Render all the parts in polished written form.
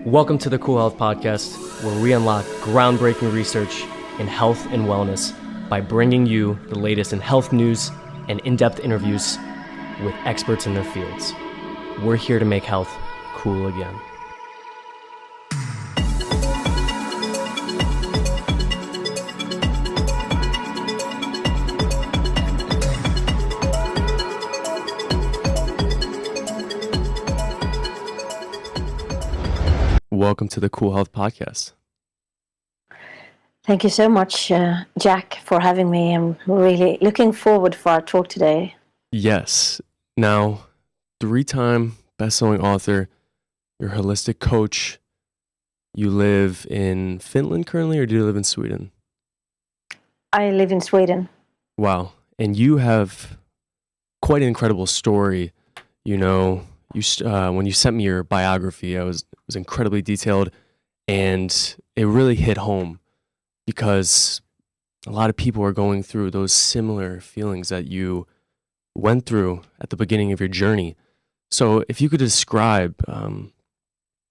Welcome to the Cool Health Podcast, where we unlock groundbreaking research in health and wellness by bringing you the latest in health news and in-depth interviews with experts in their fields. We're here to make health cool again. Welcome to the Cool Health Podcast. Thank you so much, Jack, for having me. I'm really looking forward for our talk today. Yes. Now, 3-time best-selling author, you're a holistic coach. You live in Finland currently, or do you live in Sweden? I live in Sweden. Wow. And you have quite an incredible story. You know, when you sent me your biography, it was incredibly detailed, and it really hit home because a lot of people are going through those similar feelings that you went through at the beginning of your journey. So if you could describe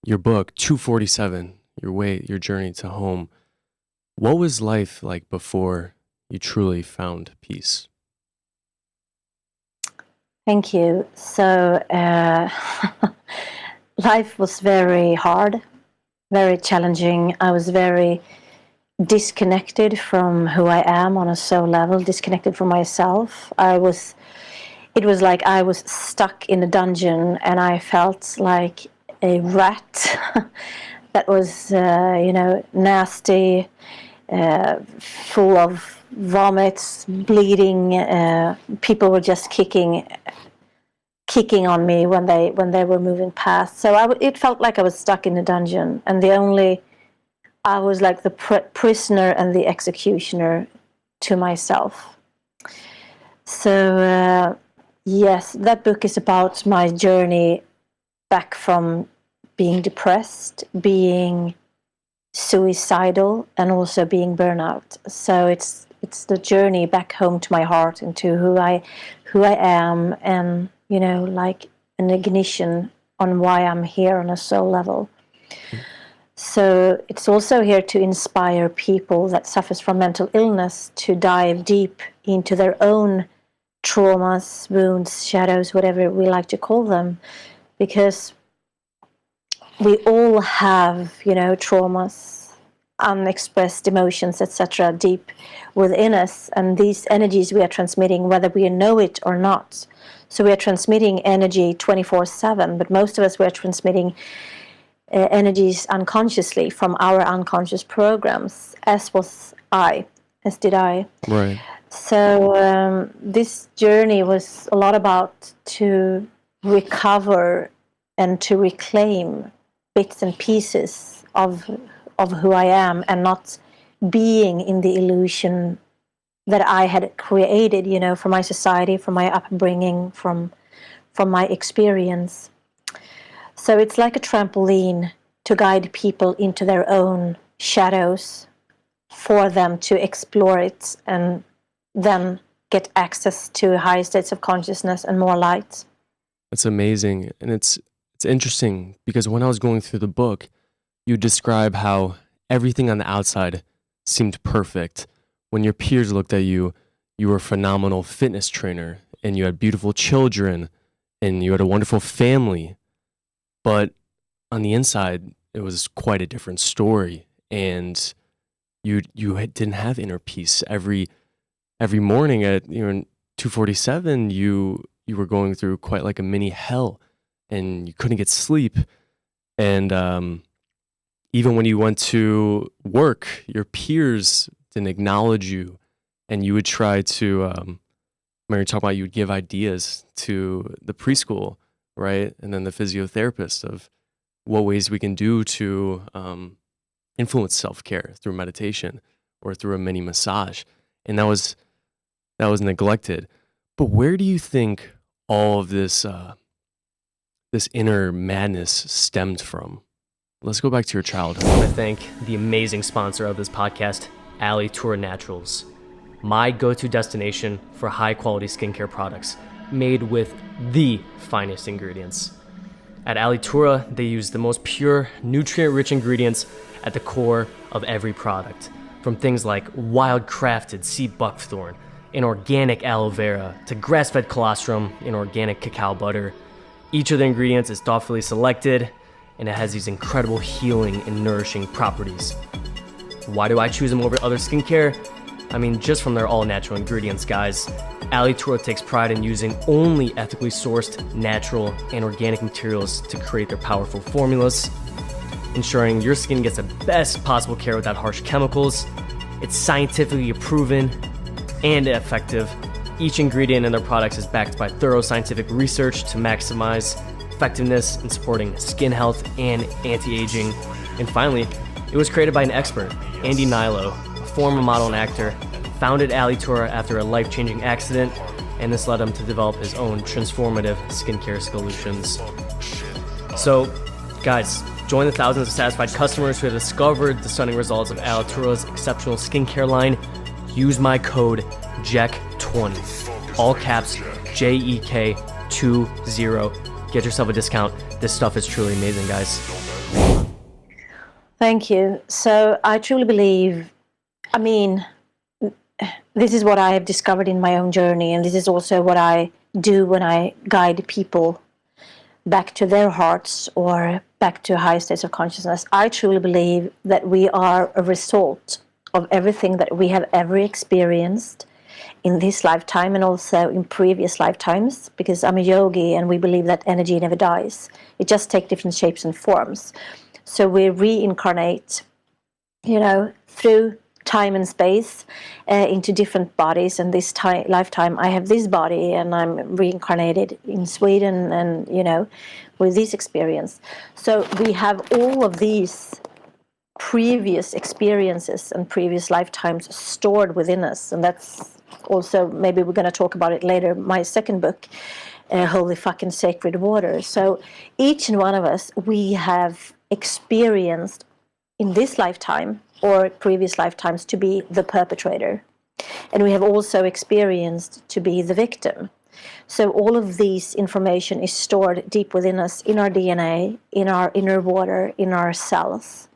your book, 247, your journey to home, what was life like before you truly found peace? Thank you. So life was very hard, very challenging. I was very disconnected from who I am on a soul level, disconnected from myself. It was like I was stuck in a dungeon and I felt like a rat that was, nasty, full of vomits, bleeding. People were just kicking on me when they were moving past. So it felt like I was stuck in a dungeon, and I was like the prisoner and the executioner to myself. So yes, that book is about my journey back from being depressed, being suicidal, and also being burnout. So it's the journey back home to my heart and to who I am, and like an ignition on why I'm here on a soul level. So it's also here to inspire people that suffers from mental illness to dive deep into their own traumas, wounds, shadows, whatever we like to call them, because we all have, traumas, unexpressed emotions, etc., deep within us, and these energies we are transmitting whether we know it or not. So we are transmitting energy 24/7, but most of us were transmitting energies unconsciously from our unconscious programs, as did I. Right. So this journey was a lot about to recover and to reclaim bits and pieces of who I am, and not being in the illusion that I had created, from my society, from my upbringing, from my experience. So it's like a trampoline to guide people into their own shadows, for them to explore it and then get access to higher states of consciousness and more light. That's amazing. And it's interesting because when I was going through the book, you describe how everything on the outside seemed perfect. When your peers looked at you, you were a phenomenal fitness trainer, and you had beautiful children, and you had a wonderful family. But on the inside, it was quite a different story, and you didn't have inner peace. Every morning at 247, you were going through quite like a mini hell, and you couldn't get sleep. And even when you went to work, your peers didn't acknowledge you, and you would try to, when you're talking about, you would give ideas to the preschool, right? And then the physiotherapist of what ways we can do to influence self-care through meditation or through a mini massage. And that was neglected. But where do you think all of this inner madness stemmed from? Let's go back to your childhood. I want to thank the amazing sponsor of this podcast, Ali Tour Naturals, my go-to destination for high-quality skincare products made with the finest ingredients. At Alitura, they use the most pure, nutrient-rich ingredients at the core of every product, from things like wild-crafted sea buckthorn and organic aloe vera to grass-fed colostrum and organic cacao butter. Each of the ingredients is thoughtfully selected, and it has these incredible healing and nourishing properties. Why do I choose them over other skincare? I mean, just from their all-natural ingredients, guys. Alitura takes pride in using only ethically sourced, natural, and organic materials to create their powerful formulas, ensuring your skin gets the best possible care without harsh chemicals. It's scientifically proven and effective. Each ingredient in their products is backed by thorough scientific research to maximize effectiveness in supporting skin health and anti-aging. And finally, it was created by an expert, Andy Nilo, a former model and actor, founded Alitura after a life-changing accident, and this led him to develop his own transformative skincare solutions. So, guys, join the thousands of satisfied customers who have discovered the stunning results of Alitura's exceptional skincare line. Use my code JEK20, all caps JEK20. Get yourself a discount. This stuff is truly amazing, guys. Thank you. So I truly believe, this is what I have discovered in my own journey, and this is also what I do when I guide people back to their hearts or back to high states of consciousness. I truly believe that we are a result of everything that we have ever experienced in this lifetime and also in previous lifetimes, because I'm a yogi and we believe that energy never dies. It just takes different shapes and forms. So we reincarnate, through time and space into different bodies. And this lifetime, I have this body and I'm reincarnated in Sweden and, with this experience. So we have all of these previous experiences and previous lifetimes stored within us. And that's also, maybe we're going to talk about it later, my second book, Holy Fucking Sacred Water. So each and one of us, we have experienced in this lifetime or previous lifetimes to be the perpetrator. And we have also experienced to be the victim. So all of this information is stored deep within us, in our DNA, in our inner water, in our cells.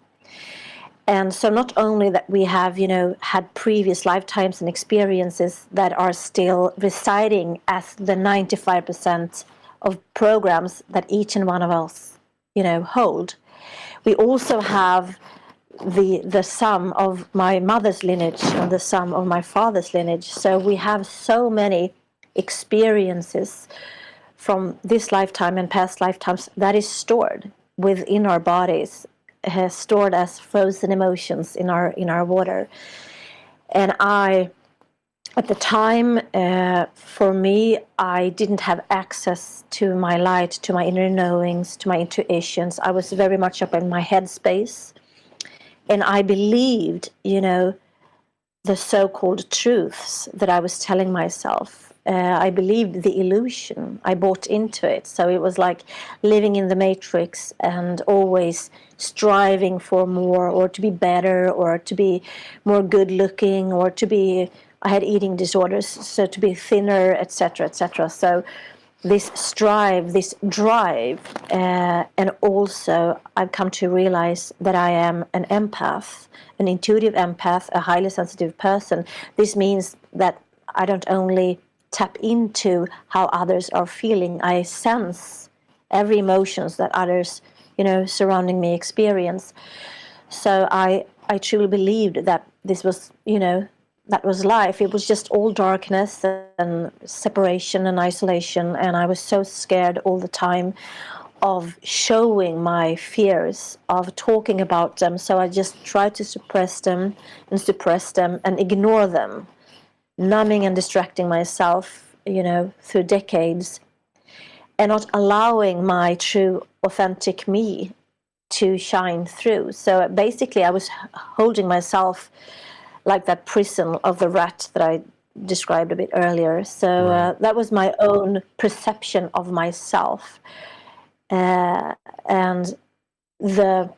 And so not only that we have, had previous lifetimes and experiences that are still residing as the 95% of programs that each and one of us, hold. We also have the sum of my mother's lineage and the sum of my father's lineage. So we have so many experiences from this lifetime and past lifetimes that is stored within our bodies, stored as frozen emotions in our water. And at the time, for me, I didn't have access to my light, to my inner knowings, to my intuitions. I was very much up in my head space. And I believed, the so-called truths that I was telling myself. I believed the illusion. I bought into it. So it was like living in the matrix and always striving for more or to be better or to be more good looking or to be, I had eating disorders, so to be thinner, etc., etc. So this strive, this drive, and also I've come to realize that I am an empath, an intuitive empath, a highly sensitive person. This means that I don't only tap into how others are feeling, I sense every emotions that others, surrounding me experience. So I truly believed that this was, that was life. It was just all darkness and separation and isolation. And I was so scared all the time of showing my fears, of talking about them. So I just tried to suppress them and ignore them, numbing and distracting myself, through decades, and not allowing my true, authentic me to shine through. So basically I was holding myself like that prison of the rat that I described a bit earlier. So that was my own perception of myself. And the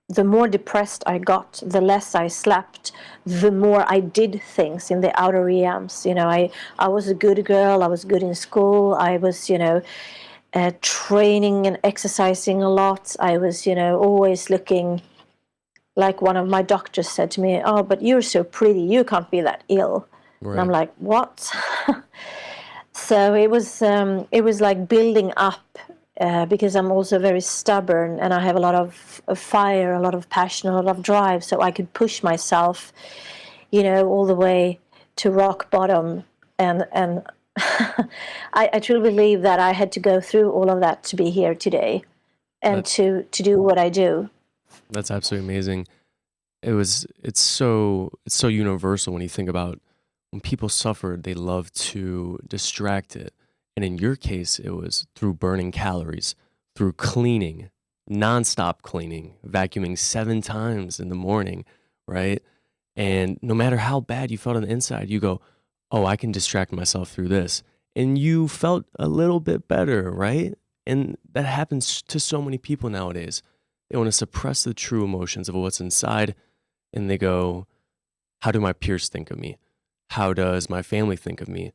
the more depressed I got, the less I slept, the more I did things in the outer realms. I was a good girl. I was good in school. I was, training and exercising a lot. I was, always looking like one of my doctors said to me, "Oh, but you're so pretty. You can't be that ill." And I'm Right. like, "What?" So it was like building up, because I'm also very stubborn and I have a lot of fire, a lot of passion, a lot of drive. So I could push myself, all the way to rock bottom. And I truly believe that I had to go through all of that to be here today and That to do what I do. that's absolutely amazing. It's so universal when you think about when people suffer, they love to distract it. And in your case, it was through burning calories, through cleaning, nonstop cleaning, vacuuming 7 times in the morning, right? And no matter how bad you felt on the inside, you go, "Oh, I can distract myself through this." And you felt a little bit better, right? And that happens to so many people nowadays. They want to suppress the true emotions of what's inside, and they go, "How do my peers think of me? How does my family think of me?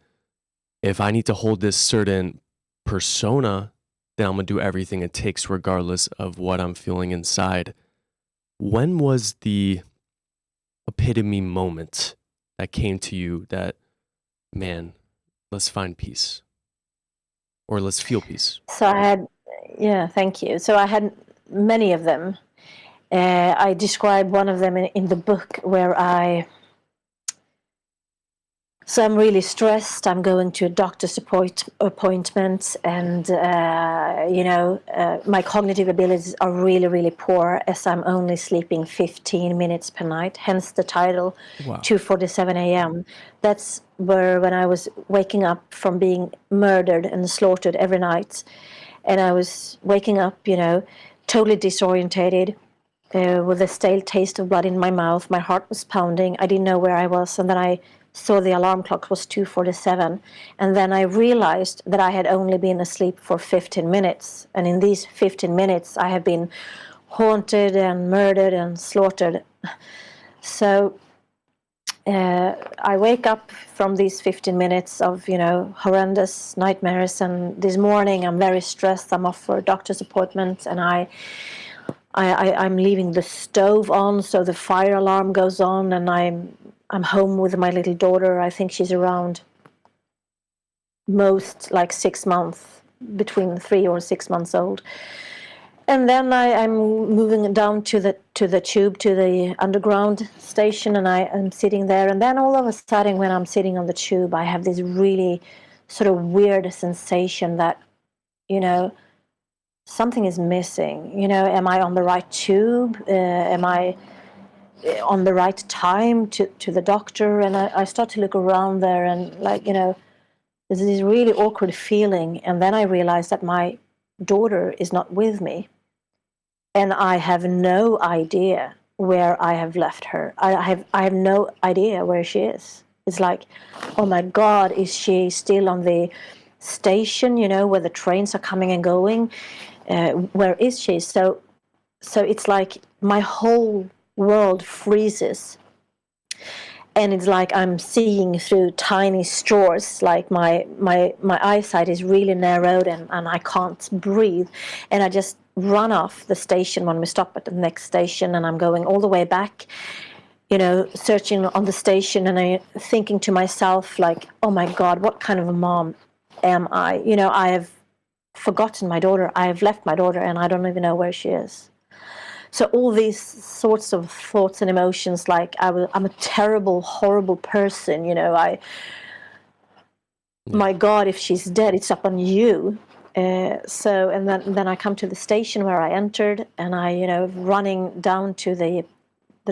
If I need to hold this certain persona, then I'm going to do everything it takes regardless of what I'm feeling inside." When was the epitome moment that came to you that, man, let's find peace or let's feel peace? So I had, yeah, thank you. So I had many of them. I describe one of them in the book where so I'm really stressed. I'm going to a doctor's appointment, and my cognitive abilities are really, really poor, as I'm only sleeping 15 minutes per night. Hence the title, Wow. 2:47 a.m. That's where when I was waking up from being murdered and slaughtered every night, and I was waking up, totally disorientated. With a stale taste of blood in my mouth, my heart was pounding. I didn't know where I was, and then I saw the alarm clock was 2:47, and then I realized that I had only been asleep for 15 minutes, and in these 15 minutes I have been haunted and murdered and slaughtered. So I wake up from these 15 minutes of horrendous nightmares, and this morning I'm very stressed. I'm off for a doctor's appointment, and I'm leaving the stove on, so the fire alarm goes on, and I'm home with my little daughter. I think she's around most like 6 months, between 3 or 6 months old. And then I'm moving down to the tube, to the underground station, and I'm sitting there. And then all of a sudden, when I'm sitting on the tube, I have this really sort of weird sensation that, something is missing. Am I on the right tube? Am I on the right time to the doctor? And I start to look around there, and there's this really awkward feeling. And then I realize that my daughter is not with me, and I have no idea where I have left her. I have no idea where she is. It's like, oh my God, is she still on the station? Where the trains are coming and going? Where is she? So it's like my whole world freezes, and it's like I'm seeing through tiny straws. Like my eyesight is really narrowed, and I can't breathe, and I just run off the station when we stop at the next station, and I'm going all the way back, searching on the station, and I thinking to myself like, oh my God, what kind of a mom am I? I have forgotten my daughter. I have left my daughter, and I don't even know where she is. So all these sorts of thoughts and emotions, like I'm a terrible, horrible person. Yeah. My God, if she's dead, it's up on you. So and then I come to the station where I entered, and I running down to the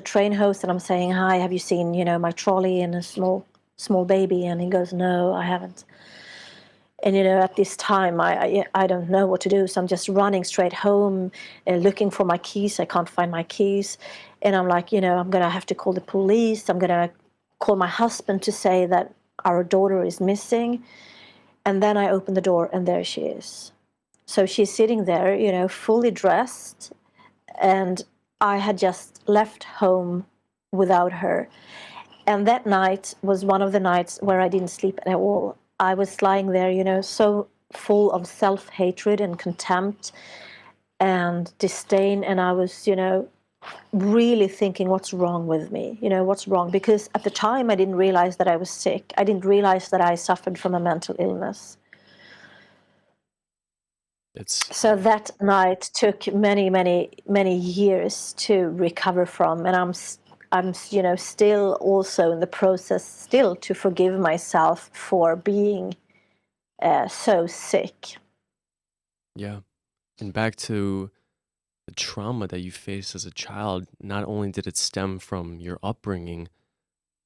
train host, and I'm saying, "Hi, have you seen my trolley and a small baby?" And he goes, "No, I haven't." And at this time, I don't know what to do, so I'm just running straight home, looking for my keys. I can't find my keys, and I'm like, I'm gonna have to call the police. I'm gonna call my husband to say that our daughter is missing. And then I open the door, and there she is. So she's sitting there, fully dressed, and I had just left home without her. And that night was one of the nights where I didn't sleep at all. I was lying there, so full of self-hatred and contempt and disdain. And I was, really thinking, what's wrong with me? What's wrong? Because at the time, I didn't realize that I was sick. I didn't realize that I suffered from a mental illness. So that night took many, many, many years to recover from. And I'm still also in the process still to forgive myself for being so sick. Yeah. And back to the trauma that you faced as a child, not only did it stem from your upbringing,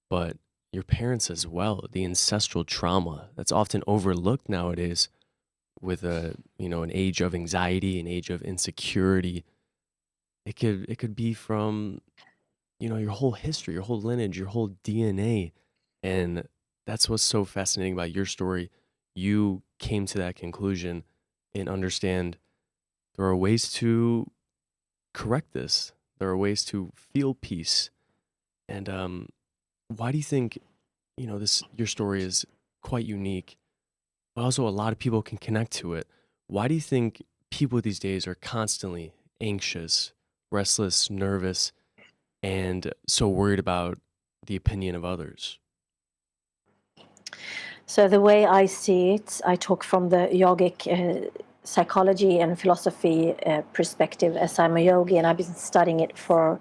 but your parents as well, the ancestral trauma that's often overlooked nowadays with an age of anxiety, an age of insecurity. It could be from, your whole history, your whole lineage, your whole DNA. And that's what's so fascinating about your story. You came to that conclusion and understand there are ways to correct this. There are ways to feel peace. And why do you think, your story is quite unique, but also a lot of people can connect to it? Why do you think people these days are constantly anxious, restless, nervous, and so worried about the opinion of others? So the way I see it, I talk from the yogic psychology and philosophy perspective, as I'm a yogi and I've been studying it for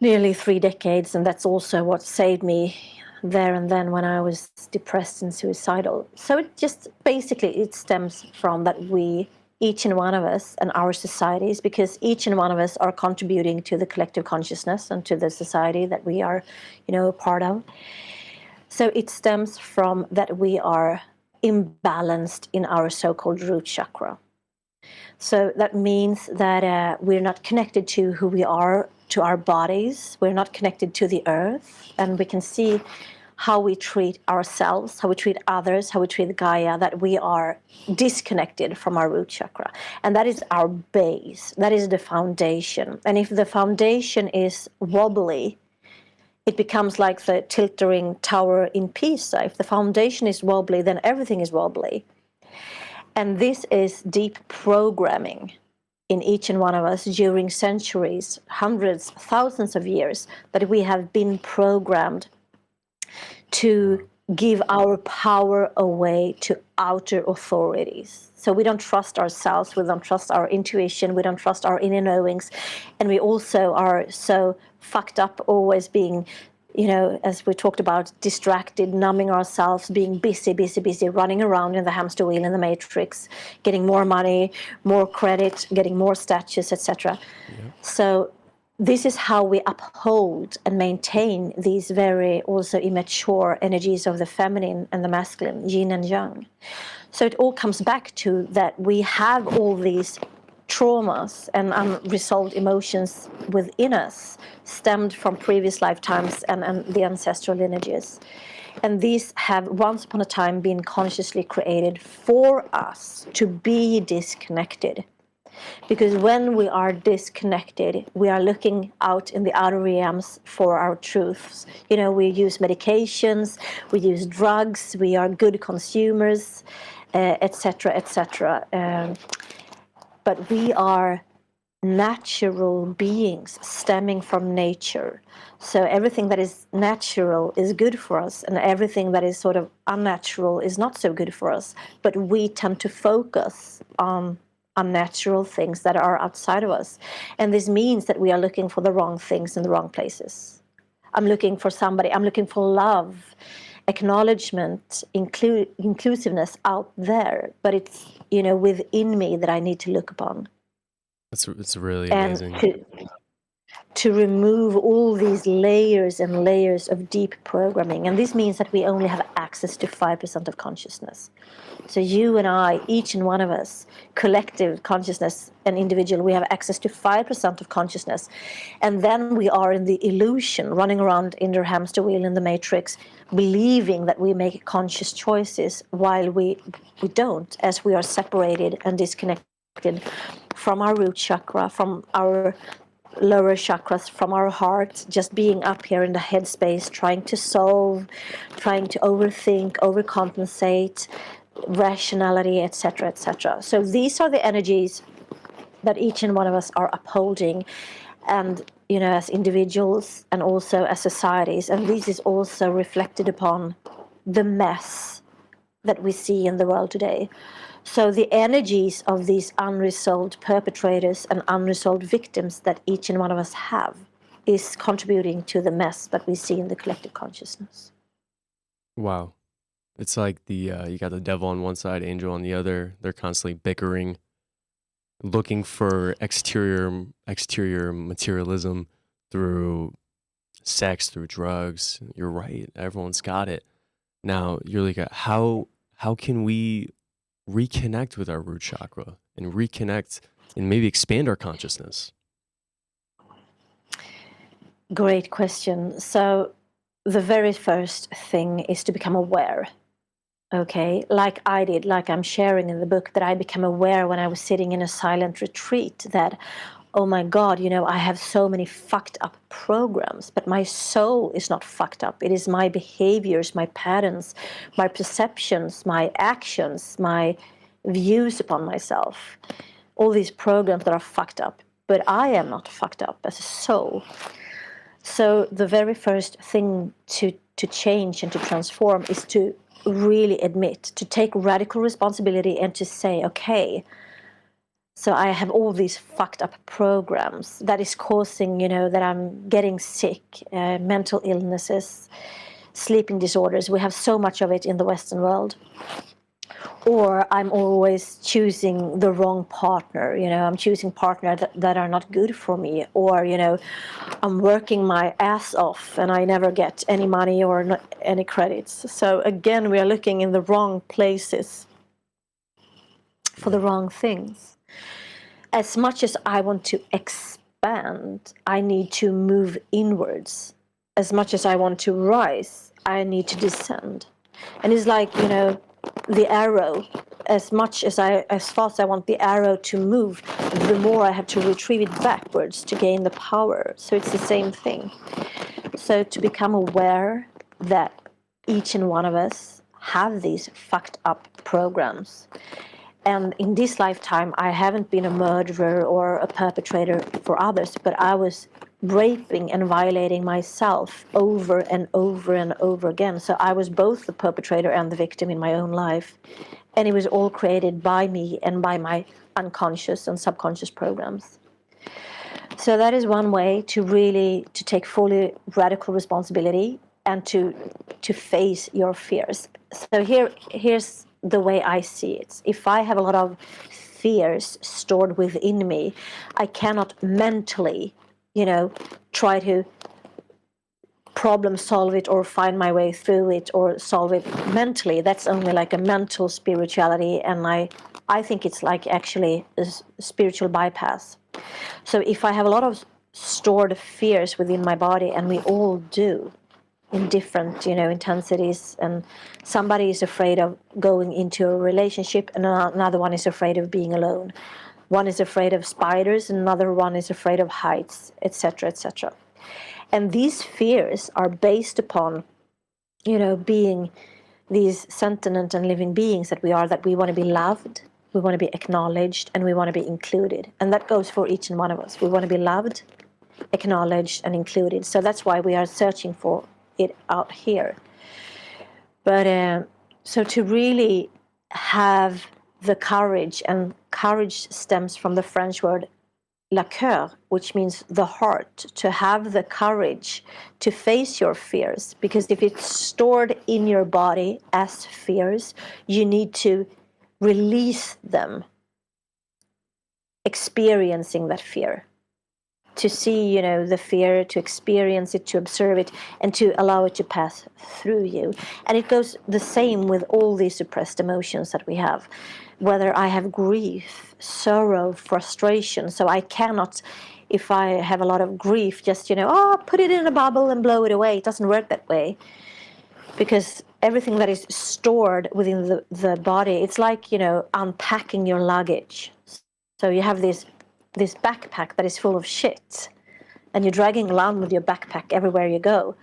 nearly 3 decades, and that's also what saved me there and then when I was depressed and suicidal. So it stems from that we, each and one of us and our societies, because each and one of us are contributing to the collective consciousness and to the society that we are, a part of. So it stems from that we are imbalanced in our so-called root chakra. So that means that we're not connected to who we are, to our bodies. We're not connected to the earth. And we can see how we treat ourselves, how we treat others, how we treat Gaia, that we are disconnected from our root chakra. And that is our base. That is the foundation. And if the foundation is wobbly, it becomes like the tilting tower in Pisa. If the foundation is wobbly, then everything is wobbly. And this is deep programming in each and one of us during centuries, hundreds, thousands of years, that we have been programmed to give our power away to outer authorities. So we don't trust ourselves, we don't trust our intuition, we don't trust our inner knowings, and we also are so fucked up, always being, as we talked about, distracted, numbing ourselves, being busy, running around in the hamster wheel in the matrix, getting more money, more credit, getting more status, etc. Yeah. So this is how we uphold and maintain these very also immature energies of the feminine and the masculine, yin and yang. So it all comes back to that we have all these traumas and unresolved emotions within us, stemmed from previous lifetimes and the ancestral lineages. And these have once upon a time been consciously created for us to be disconnected. Because when we are disconnected, we are looking out in the outer realms for our truths. We use medications, we use drugs, we are good consumers, etc., etc. But we are natural beings stemming from nature. So everything that is natural is good for us, and everything that is sort of unnatural is not so good for us. But we tend to focus on unnatural things that are outside of us. And this means that we are looking for the wrong things in the wrong places. I'm looking for somebody, I'm looking for love, acknowledgement, inclusiveness out there, but it's, within me that I need to look upon. It's really amazing. And to remove all these layers and layers of deep programming. And this means that we only have access to 5% of consciousness. So you and I, each and one of us, collective consciousness and individual, we have access to 5% of consciousness. And then we are in the illusion, running around in the hamster wheel in the matrix, believing that we make conscious choices while we don't, as we are separated and disconnected from our root chakra, from our lower chakras from our heart, just being up here in the headspace, trying to solve, trying to overthink, overcompensate, rationality, etc., etc. So these are the energies that each and one of us are upholding, and as individuals and also as societies. And this is also reflected upon the mess that we see in the world today. So the energies of these unresolved perpetrators and unresolved victims that each and one of us have is contributing to the mess that we see in the collective consciousness. Wow. It's like you got the devil on one side, angel on the other. They're constantly bickering, looking for exterior materialism through sex, through drugs. You're right. Everyone's got it. Now, Ulrika, how can we reconnect with our root chakra and reconnect and maybe expand our consciousness? Great question. So the very first thing is to become aware. Okay, like I did, like I'm sharing in the book, that I became aware when I was sitting in a silent retreat that, oh my God, I have so many fucked up programs, but my soul is not fucked up. It is my behaviors, my patterns, my perceptions, my actions, my views upon myself. All these programs that are fucked up, but I am not fucked up as a soul. So the very first thing to change and to transform is to really admit, to take radical responsibility and to say, okay, so I have all these fucked up programs that is causing, that I'm getting sick, mental illnesses, sleeping disorders. We have so much of it in the Western world. Or I'm always choosing the wrong partner, I'm choosing partners that are not good for me. Or, I'm working my ass off and I never get any money or any credits. So again, we are looking in the wrong places for the wrong things. As much as I want to expand, I need to move inwards. As much as I want to rise, I need to descend. And it's like, the arrow, as fast as I want the arrow to move, the more I have to retrieve it backwards to gain the power. So it's the same thing. So to become aware that each and one of us have these fucked up programs. And in this lifetime, I haven't been a murderer or a perpetrator for others, but I was raping and violating myself over and over and over again. So I was both the perpetrator and the victim in my own life. And it was all created by me and by my unconscious and subconscious programs. So that is one way to take fully radical responsibility and to face your fears. So here's the way I see it. If I have a lot of fears stored within me, I cannot mentally, try to problem solve it or find my way through it or solve it mentally. That's only like a mental spirituality, and I think it's like actually a spiritual bypass. So if I have a lot of stored fears within my body, and we all do in different, intensities, and somebody is afraid of going into a relationship and another one is afraid of being alone. One is afraid of spiders, and another one is afraid of heights, etc., etc. And these fears are based upon, being these sentient and living beings that we are, that we want to be loved, we want to be acknowledged, and we want to be included. And that goes for each and one of us. We want to be loved, acknowledged, and included. So that's why we are searching for it out here. But so to really have the courage, and courage stems from the French word la coeur, which means the heart, to have the courage to face your fears. Because if it's stored in your body as fears, you need to release them, experiencing that fear, to see, the fear, to experience it, to observe it, and to allow it to pass through you. And it goes the same with all these suppressed emotions that we have. Whether I have grief, sorrow, frustration, so I cannot, if I have a lot of grief, just, put it in a bubble and blow it away. It doesn't work that way. Because everything that is stored within the body, it's like, unpacking your luggage. So you have this backpack that is full of shit. and you're dragging around with your backpack everywhere you go.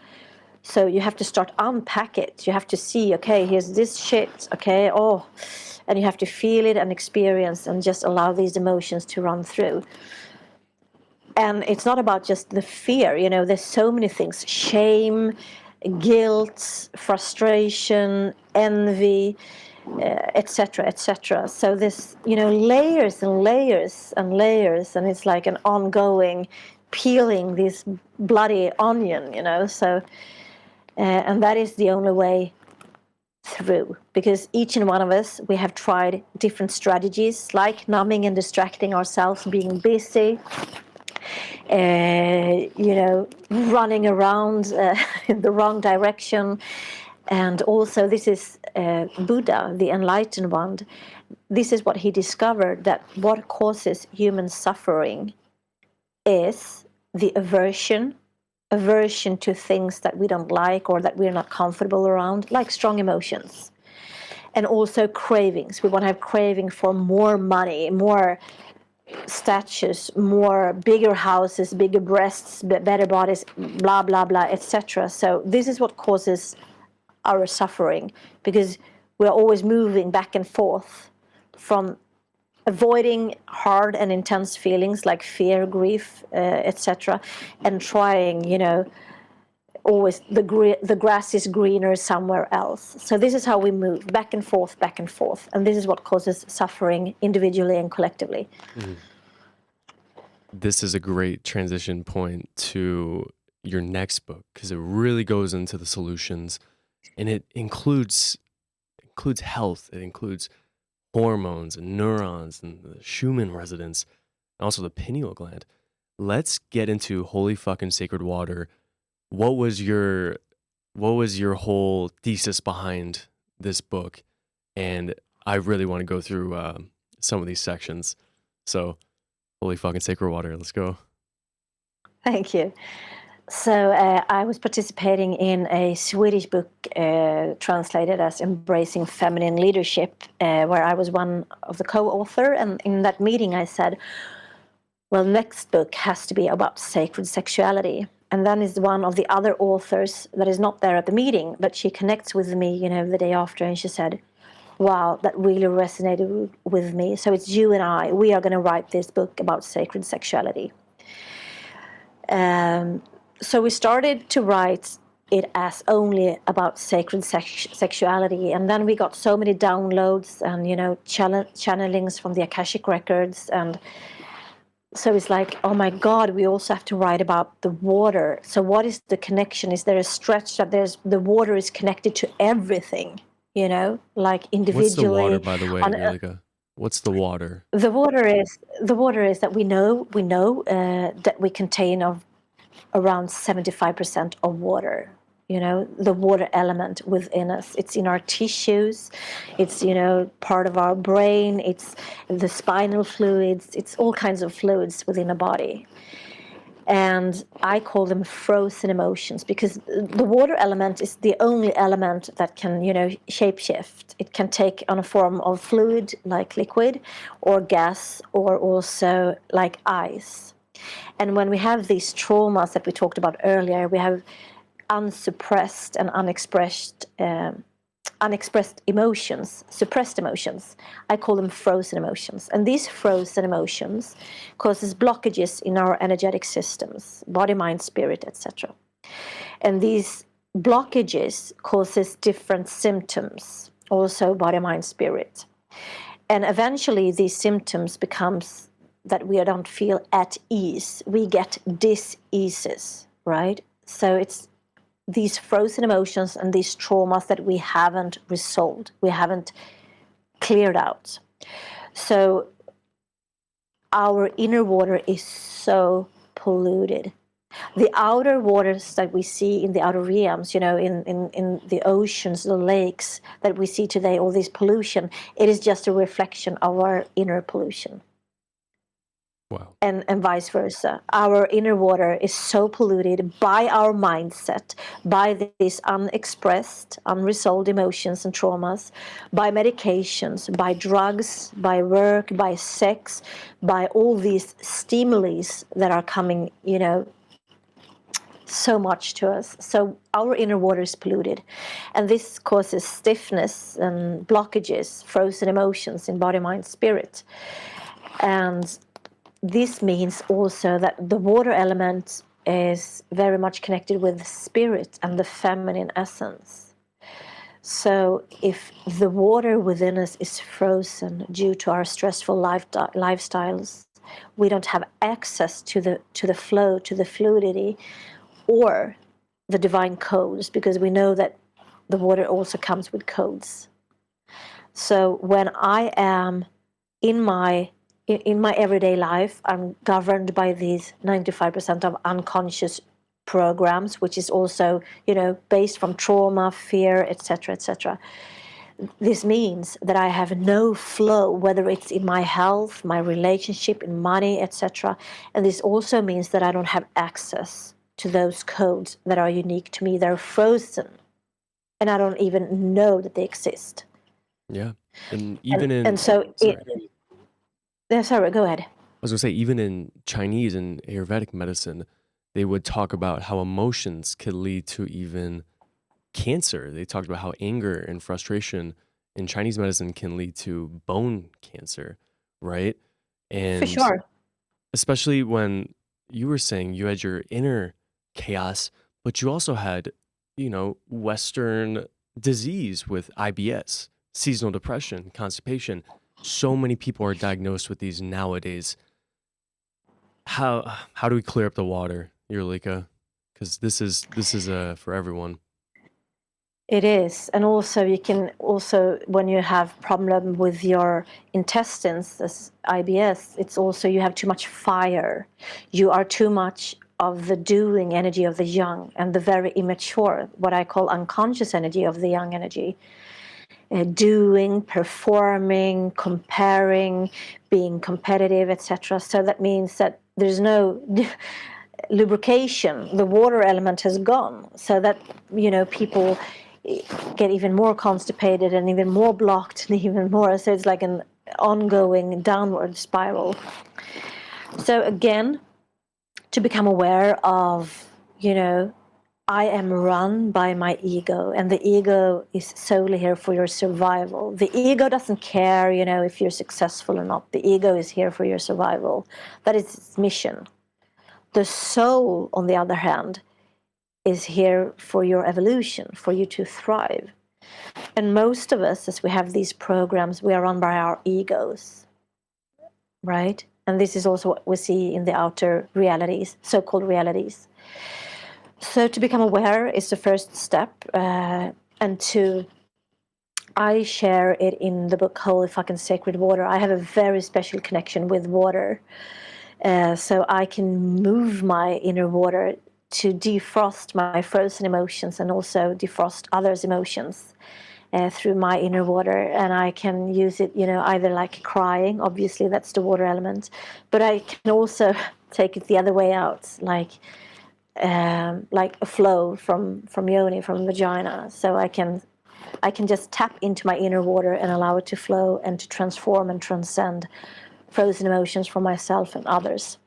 So you have to start unpack it. You have to see, okay, here's this shit, okay, and you have to feel it and experience and just allow these emotions to run through. And it's not about just the fear, there's so many things: shame, guilt, frustration, envy, etc., etc. So this, layers and layers and layers, and it's like an ongoing peeling this bloody onion, so and that is the only way through, because each and one of us, we have tried different strategies, like numbing and distracting ourselves, being busy, running around in the wrong direction. And also, this is Buddha, the enlightened one. This is what he discovered, that what causes human suffering is the aversion to things that we don't like or that we're not comfortable around, like strong emotions. And also cravings. We want to have craving for more money, more statues, more bigger houses, bigger breasts, better bodies, blah, blah, blah, etc. So this is what causes our suffering, because we're always moving back and forth from avoiding hard and intense feelings like fear, grief, etc., and trying, always the grass is greener somewhere else. So this is how we move back and forth, and this is what causes suffering individually and collectively. Mm-hmm. This is a great transition point to your next book, because it really goes into the solutions, and it includes health. It includes hormones and neurons and the Schumann resonance, and also the pineal gland. Let's get into holy fucking sacred water. What was your whole thesis behind this book? And I really want to go through some of these sections. So, holy fucking sacred water, let's go. Thank you. So I was participating in a Swedish book translated as Embracing Feminine Leadership, where I was one of the co-author. And in that meeting I said, well, next book has to be about sacred sexuality. And then is one of the other authors that is not there at the meeting, but she connects with me, the day after, and she said, wow, that really resonated with me. So it's you and I. We are going to write this book about sacred sexuality. So we started to write it as only about sacred sexuality, and then we got so many downloads and channelings from the Akashic records, and so it's like, oh my God, we also have to write about the water. So what is the connection? Is there a stretch that the water is connected to everything? Like individually. What's the water, by the way, Ulrika? What's the water? The water is that we know that we contain of around 75% of water. The water element within us. It's in our tissues. It's part of our brain. It's the spinal fluids. It's all kinds of fluids within a body. And I call them frozen emotions, because the water element is the only element that can, shapeshift. It can take on a form of fluid, like liquid, or gas, or also like ice. And when we have these traumas that we talked about earlier, we have unsuppressed and unexpressed emotions, suppressed emotions. I call them frozen emotions. And these frozen emotions causes blockages in our energetic systems, body, mind, spirit, etc. And these blockages causes different symptoms, also body, mind, spirit. And eventually these symptoms becomes that we don't feel at ease. We get dis-eases, right? So it's these frozen emotions and these traumas that we haven't resolved, we haven't cleared out. So our inner water is so polluted. The outer waters that we see in the outer realms, in the oceans, the lakes that we see today, all this pollution, it is just a reflection of our inner pollution. Wow. And vice versa. Our inner water is so polluted by our mindset, by these unexpressed, unresolved emotions and traumas, by medications, by drugs, by work, by sex, by all these stimuli that are coming, so much to us. So our inner water is polluted, and this causes stiffness and blockages, frozen emotions in body, mind, spirit. And this means also that the water element is very much connected with the spirit and the feminine essence. So if the water within us is frozen due to our stressful lifestyles, we don't have access to the flow, to the fluidity, or the divine codes, because we know that the water also comes with codes. So when I am in my everyday life, I'm governed by these 95% of unconscious programs, which is also, based from trauma, fear, etc., etc. This means that I have no flow, whether it's in my health, my relationship, in money, etc. And this also means that I don't have access to those codes that are unique to me. They're frozen, and I don't even know that they exist. Yeah. And even in and so sorry. Sorry, go ahead. I was gonna say, even in Chinese and Ayurvedic medicine, they would talk about how emotions could lead to even cancer. They talked about how anger and frustration in Chinese medicine can lead to bone cancer, right? For And sure. especially when you were saying you had your inner chaos, but you also had, Western disease with IBS, seasonal depression, constipation. So many people are diagnosed with these nowadays. How do we clear up the water, Ulrika? Because this is for everyone. It is. And also you can also, when you have problem with your intestines, as IBS, it's also you have too much fire. You are too much of the doing energy of the young, and the very immature, what I call unconscious energy of the young energy. Doing, performing, comparing, being competitive, etc. So that means that there's no lubrication. The water element has gone, so that people get even more constipated and even more blocked and even more. So it's like an ongoing downward spiral. So again, to become aware of, I am run by my ego, and the ego is solely here for your survival. The ego doesn't care, if you're successful or not. The ego is here for your survival. That is its mission. The soul, on the other hand, is here for your evolution, for you to thrive. And most of us, as we have these programs, we are run by our egos, right? And this is also what we see in the outer realities, so-called realities. So to become aware is the first step, and I share it in the book Holy Fucking Sacred Water. I have a very special connection with water, so I can move my inner water to defrost my frozen emotions and also defrost others' emotions through my inner water. And I can use it, either like crying, obviously that's the water element, but I can also take it the other way out, like a flow from yoni, from vagina. So I can just tap into my inner water and allow it to flow and to transform and transcend frozen emotions for myself and others.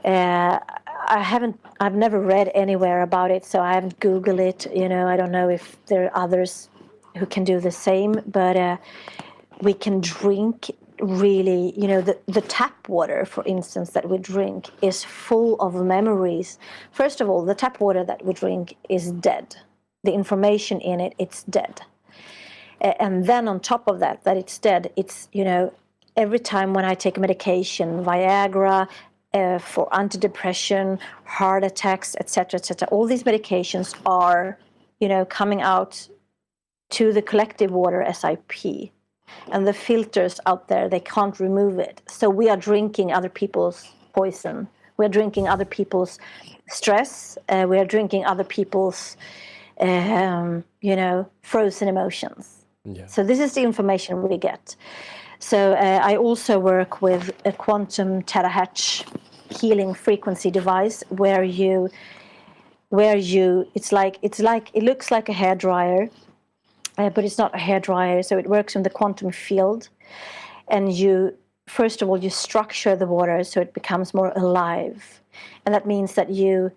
I've never read anywhere about it, so I haven't Googled it. I don't know if there are others who can do the same, but we can drink really, the tap water, for instance, that we drink is full of memories. First of all, the tap water that we drink is dead. The information in it, it's dead. And then on top of that it's dead, it's, every time when I take medication, Viagra, for antidepressant, heart attacks, etc., etc., all these medications are, coming out to the collective water as I pee. And the filters out there, they can't remove it. So we are drinking other people's poison. We're drinking other people's stress. We are drinking other people's, frozen emotions. Yeah. So this is the information we get. So I also work with a quantum terahertz healing frequency device where it looks like a hairdryer, but it's not a hairdryer. So it works in the quantum field, and first of all you structure the water so it becomes more alive, and that means that you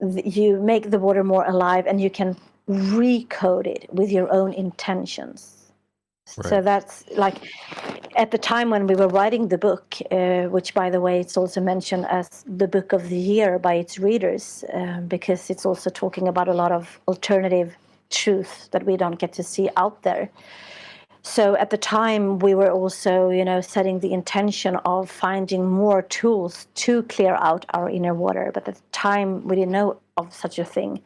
you make the water more alive, and you can recode it with your own intentions. So Right. that's like, at the time when we were writing the book, which, by the way, it's also mentioned as the book of the year by its readers, because it's also talking about a lot of alternative truth that we don't get to see out there. So at the time, we were also, setting the intention of finding more tools to clear out our inner water. But at the time, we didn't know of such a thing.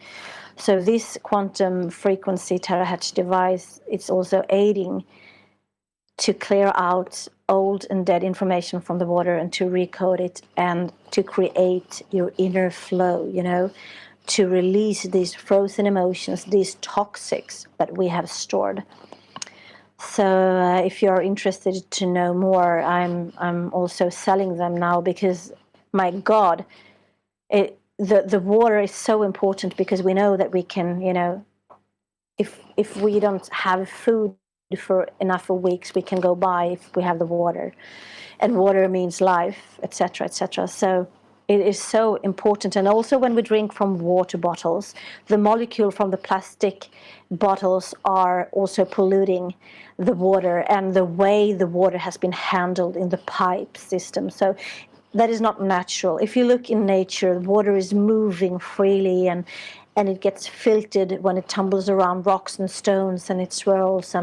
So this quantum frequency terahertz device, it's also aiding to clear out old and dead information from the water and to recode it and to create your inner flow, to release these frozen emotions, these toxics that we have stored. So if you're interested to know more, I'm also selling them now, because, my God, the water is so important, because we know that we can, if we don't have food for enough of weeks, we can go by if we have the water, and water means life, etc., etc. So it is so important. And also, when we drink from water bottles, the molecule from the plastic bottles are also polluting the water, and the way the water has been handled in the pipe system. So that is not natural. If you look in nature, water is moving freely, and it gets filtered when it tumbles around rocks and stones, and it swirls.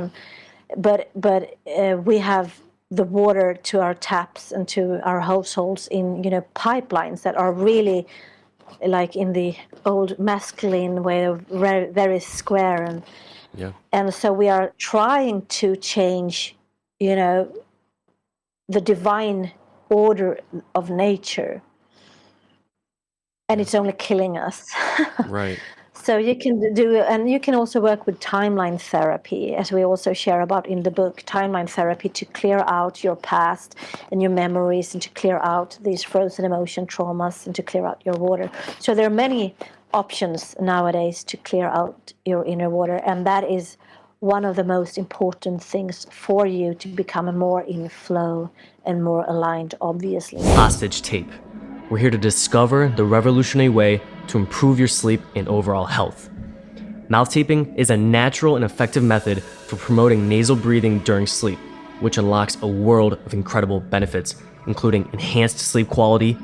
But we have the water to our taps and to our households in pipelines that are really like in the old masculine way of very, very square, and so we are trying to change the divine order of nature, and it's only killing us. Right. So you can do, and you can also work with timeline therapy, as we also share about in the book, timeline therapy, to clear out your past and your memories, and to clear out these frozen emotion traumas, and to clear out your water. So there are many options nowadays to clear out your inner water, and that is one of the most important things for you to become more in flow and more aligned, obviously. Hostage tape. We're here to discover the revolutionary way to improve your sleep and overall health. Mouth taping is a natural and effective method for promoting nasal breathing during sleep, which unlocks a world of incredible benefits, including enhanced sleep quality,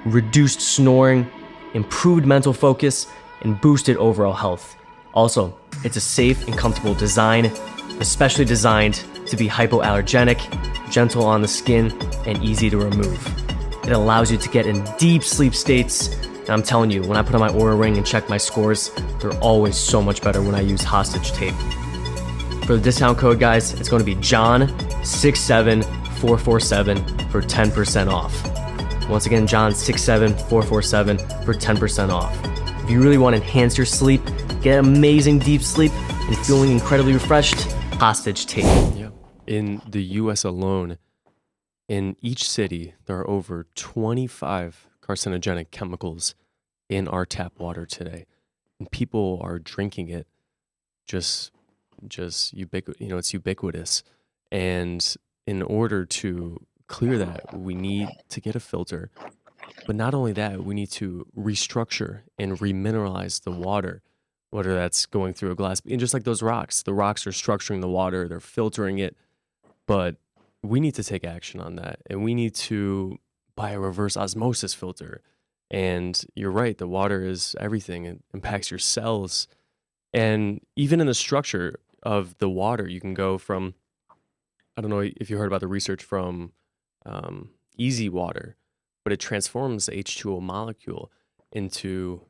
reduced snoring, improved mental focus, and boosted overall health. Also, it's a safe and comfortable design, especially designed to be hypoallergenic, gentle on the skin, and easy to remove. It allows you to get in deep sleep states, and I'm telling you, when I put on my Oura Ring and check my scores, they're always so much better when I use Hostage Tape. For the discount code, guys, it's going to be John67447 for 10% off. Once again, John67447 for 10% off. If you really want to enhance your sleep, get amazing deep sleep, and feeling incredibly refreshed, Hostage Tape. Yeah. In the US alone, in each city, there are over 25 carcinogenic chemicals in our tap water today, and people are drinking it it's ubiquitous. And in order to clear that, we need to get a filter. But not only that, we need to restructure and remineralize the water, whether that's going through a glass, and just like those rocks, the rocks are structuring the water, they're filtering it, but we need to take action on that, and we need to buy a reverse osmosis filter. And you're right, the water is everything. It impacts your cells. And even in the structure of the water, you can go from, I don't know if you heard about the research from easy water, but it transforms the H2O molecule into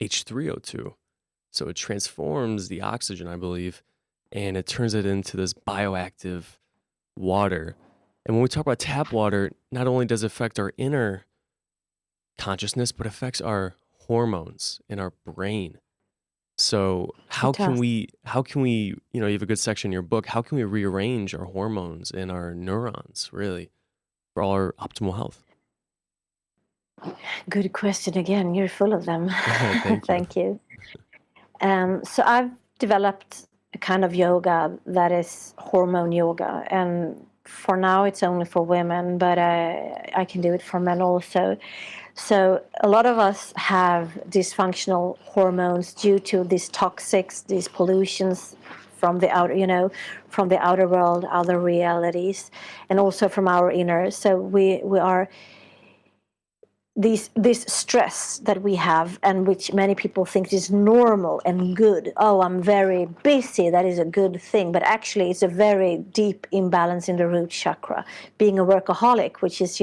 H3O2. So it transforms the oxygen, I believe, and it turns it into this bioactive water. And when we talk about tap water, not only does it affect our inner consciousness, but affects our hormones in our brain. So how can we, you have a good section in your book, how can we rearrange our hormones and our neurons, really, for all our optimal health? Good question again. You're full of them. Thank you. Thank you. So I've developed a kind of yoga that is hormone yoga. And for now it's only for women, but I can do it for men also. So a lot of us have dysfunctional hormones due to these toxics, these pollutions from the outer, from the outer world, other realities, and also from our inner. So we are this stress that we have, and which many people think is normal and good. Oh, I'm very busy, that is a good thing. But actually it's a very deep imbalance in the root chakra. Being a workaholic, which is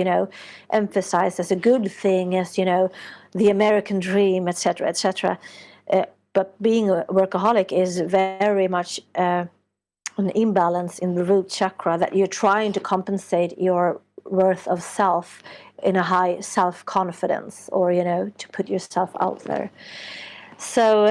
emphasized as a good thing, as the American dream, etc., etc. But being a workaholic is very much an imbalance in the root chakra, that you're trying to compensate your worth of self in a high self-confidence, or to put yourself out there. So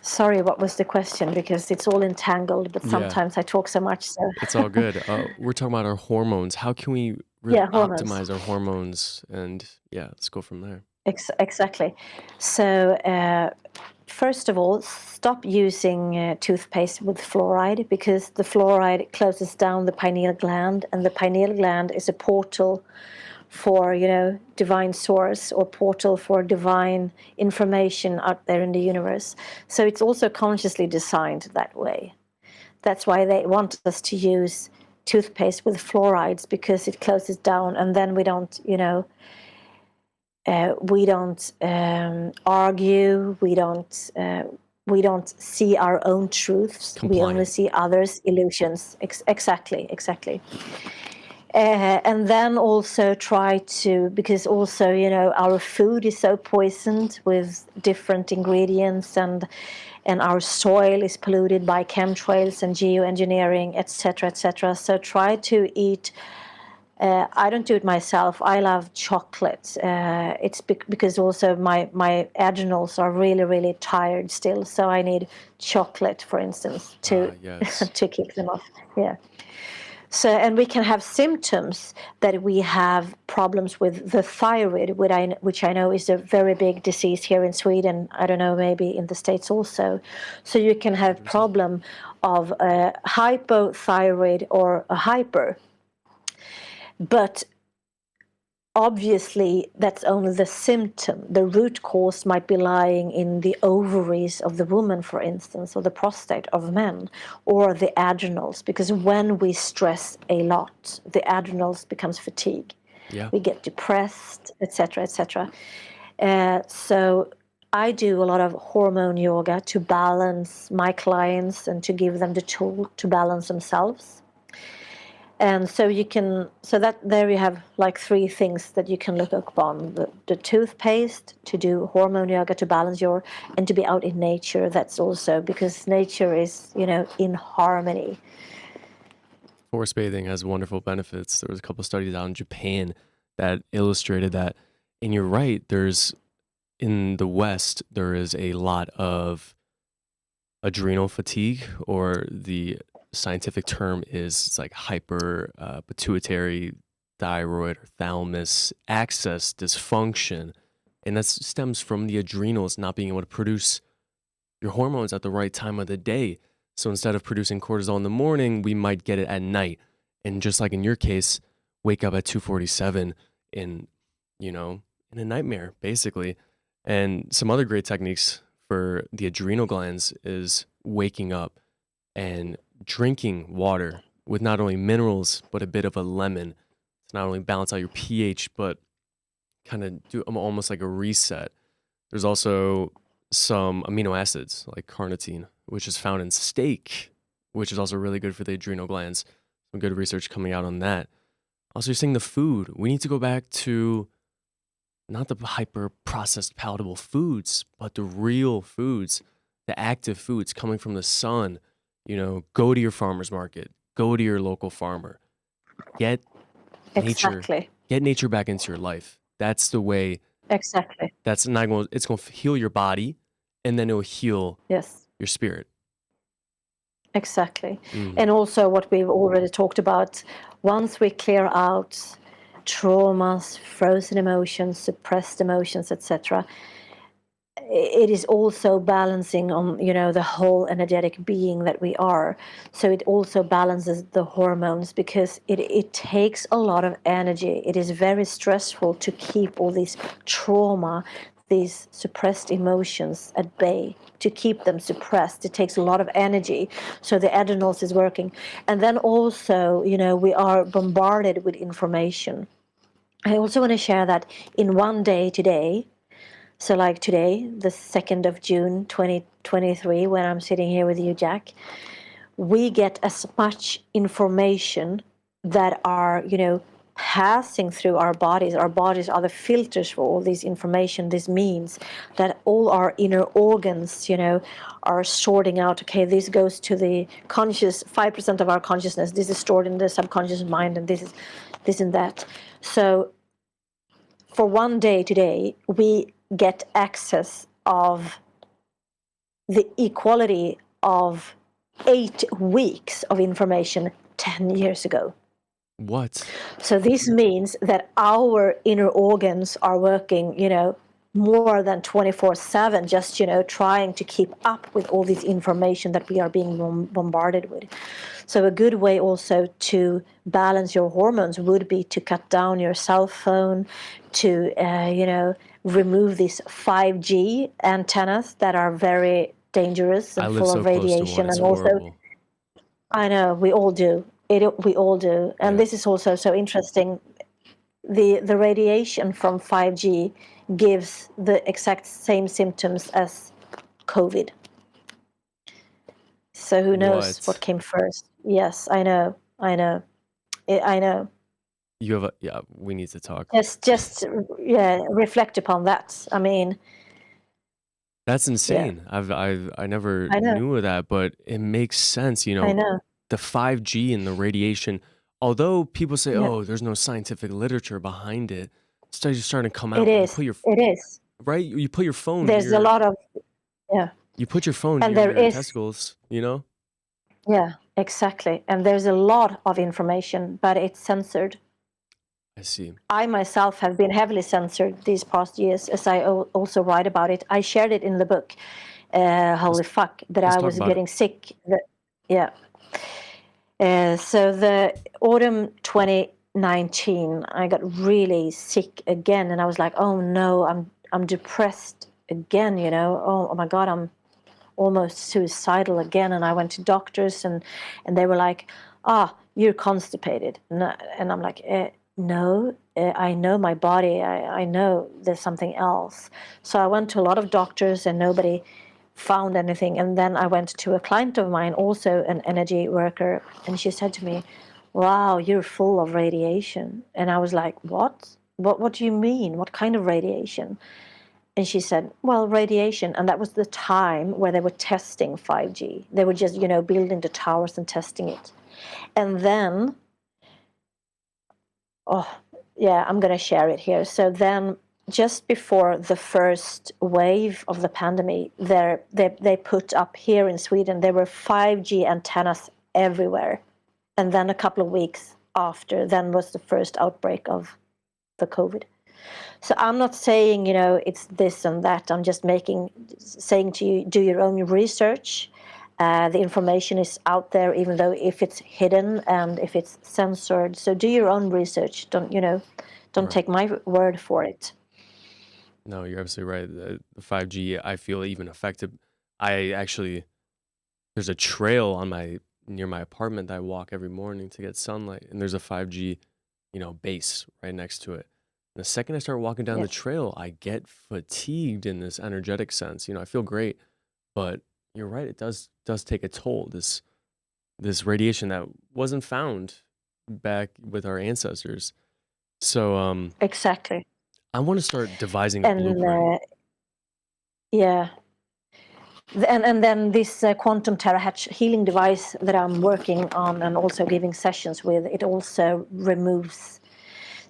sorry, what was the question? Because it's all entangled, but sometimes I talk so much. So it's all good. We're talking about our hormones. How can we really optimize our hormones? And let's go from there. Exactly. So first of all, stop using toothpaste with fluoride, because the fluoride closes down the pineal gland, and the pineal gland is a portal for divine source, or portal for divine information out there in the universe. So it's also consciously designed that way. That's why they want us to use toothpaste with fluorides, because it closes down, and then we don't argue. We don't see our own truths. Compliant. We only see others' illusions. Exactly. And then also try to, because also our food is so poisoned with different ingredients, and our soil is polluted by chemtrails and geoengineering, etc., etc. So try to eat. I don't do it myself. I love chocolate. It's because also my adrenals are really, really tired still. So I need chocolate, for instance, to to kick them off. Yeah. So, and we can have symptoms that we have problems with the thyroid, which I know is a very big disease here in Sweden. I don't know, maybe in the States also. So you can have problem of hypothyroid or a hyper. But obviously that's only the symptom. The root cause might be lying in the ovaries of the woman, for instance, or the prostate of men, or the adrenals, because when we stress a lot, the adrenals becomes fatigue. We get depressed, etc., etc. So I do a lot of hormone yoga to balance my clients and to give them the tool to balance themselves. And so there you have like three things that you can look upon: the toothpaste, to do hormone yoga to balance and to be out in nature. That's also because nature is in harmony. Forest bathing has wonderful benefits. There was a couple of studies out in Japan that illustrated that. And you're right, in the West there is a lot of adrenal fatigue, or the scientific term is it's like hyper pituitary thyroid or thalamus axis dysfunction, and that stems from the adrenals not being able to produce your hormones at the right time of the day. So instead of producing cortisol in the morning, we might get it at night, and just like in your case, wake up at 2:47 in a nightmare basically. And some other great techniques for the adrenal glands is waking up and drinking water with not only minerals but a bit of a lemon to not only balance out your pH but kind of do almost like a reset. There's also some amino acids like carnitine, which is found in steak, which is also really good for the adrenal glands. Some good research coming out on that. Also, you're saying the food. We need to go back to not the hyper processed palatable foods, but the real foods, the active foods coming from the sun. Go to your farmer's market, go to your local farmer, get nature back into your life. That's the way. Exactly. It's going to heal your body, and then it will heal your spirit. Exactly. And also what we've already talked about, once we clear out traumas, frozen emotions, suppressed emotions, etc., it is also balancing on, the whole energetic being that we are. So it also balances the hormones, because it takes a lot of energy. It is very stressful to keep all these trauma, these suppressed emotions at bay, to keep them suppressed. It takes a lot of energy. So the adrenals is working. And then also, we are bombarded with information. I also want to share that in one day today, so like today, the 2nd of June, 2023, when I'm sitting here with you, Jack, we get as much information that are, passing through our bodies. Our bodies are the filters for all this information. This means that all our inner organs, are sorting out, okay, this goes to the conscious, 5% of our consciousness. This is stored in the subconscious mind, and this is this and that. So for one day today, we get access of the equality of 8 weeks of information 10 years ago. What? So this means that our inner organs are working, more than 24/7, just, trying to keep up with all this information that we are being bombarded with. So a good way also to balance your hormones would be to cut down your cell phone, to, remove these 5G antennas that are very dangerous I and live full so of close to one. radiation. It's And also, horrible. I know, we all do. We all do. And Yeah. this is also so interesting. The radiation from 5G gives the exact same symptoms as COVID. So who knows what What? came first? Yes, I know. I know. You have a, yeah, we need to talk. Just yeah, reflect upon that. I mean, That's yeah, insane. I never I know. knew of that, but it makes sense, I know. the 5G and the radiation. Although people say, Yeah, "Oh, there's no scientific literature behind it." Studies are starting to come it out. You is. put your It is. right, you put your phone There's a near lot of, yeah, you put your phone and near there your is, testicles, you know? yeah, exactly. And there's a lot of information, but it's censored. I see. I myself have been heavily censored these past years, as I also write about it. I shared it in the book, Let's Holy Fuck, that let's I talk was about it. getting sick. Yeah. So the autumn 2019, I got really sick again, and I was like, oh no, I'm depressed again. Oh my God, I'm almost suicidal again. And I went to doctors, and they were like, you're constipated. And I'm like, no, I know my body. I know there's something else. So I went to a lot of doctors, and nobody found anything. And then I went to a client of mine, also an energy worker, and she said to me, wow, you're full of radiation. And I was like, what do you mean? What kind of radiation? And she said, well, radiation. And that was the time where they were testing 5G. They were just, building the towers and testing it. And then, oh, yeah, I'm going to share it here. So then, just before the first wave of the pandemic, they put up here in Sweden, there were 5G antennas everywhere. And then a couple of weeks after, then was the first outbreak of the COVID. So I'm not saying, it's this and that. I'm just saying to you, do your own research. The information is out there, even though if it's hidden and if it's censored. So do your own research. Don't Right. take my word for it. No, you're absolutely right. The 5G, I feel even affected. I actually, there's a trail near my apartment that I walk every morning to get sunlight, and there's a 5G, base right next to it. And the second I start walking down the Yes. trail, I get fatigued in this energetic sense. I feel great, but you're right. It does take a toll. This radiation that wasn't found back with our ancestors. So Exactly. I want to start devising a And blueprint. yeah. And then this quantum terahertz healing device that I'm working on and also giving sessions with, it also removes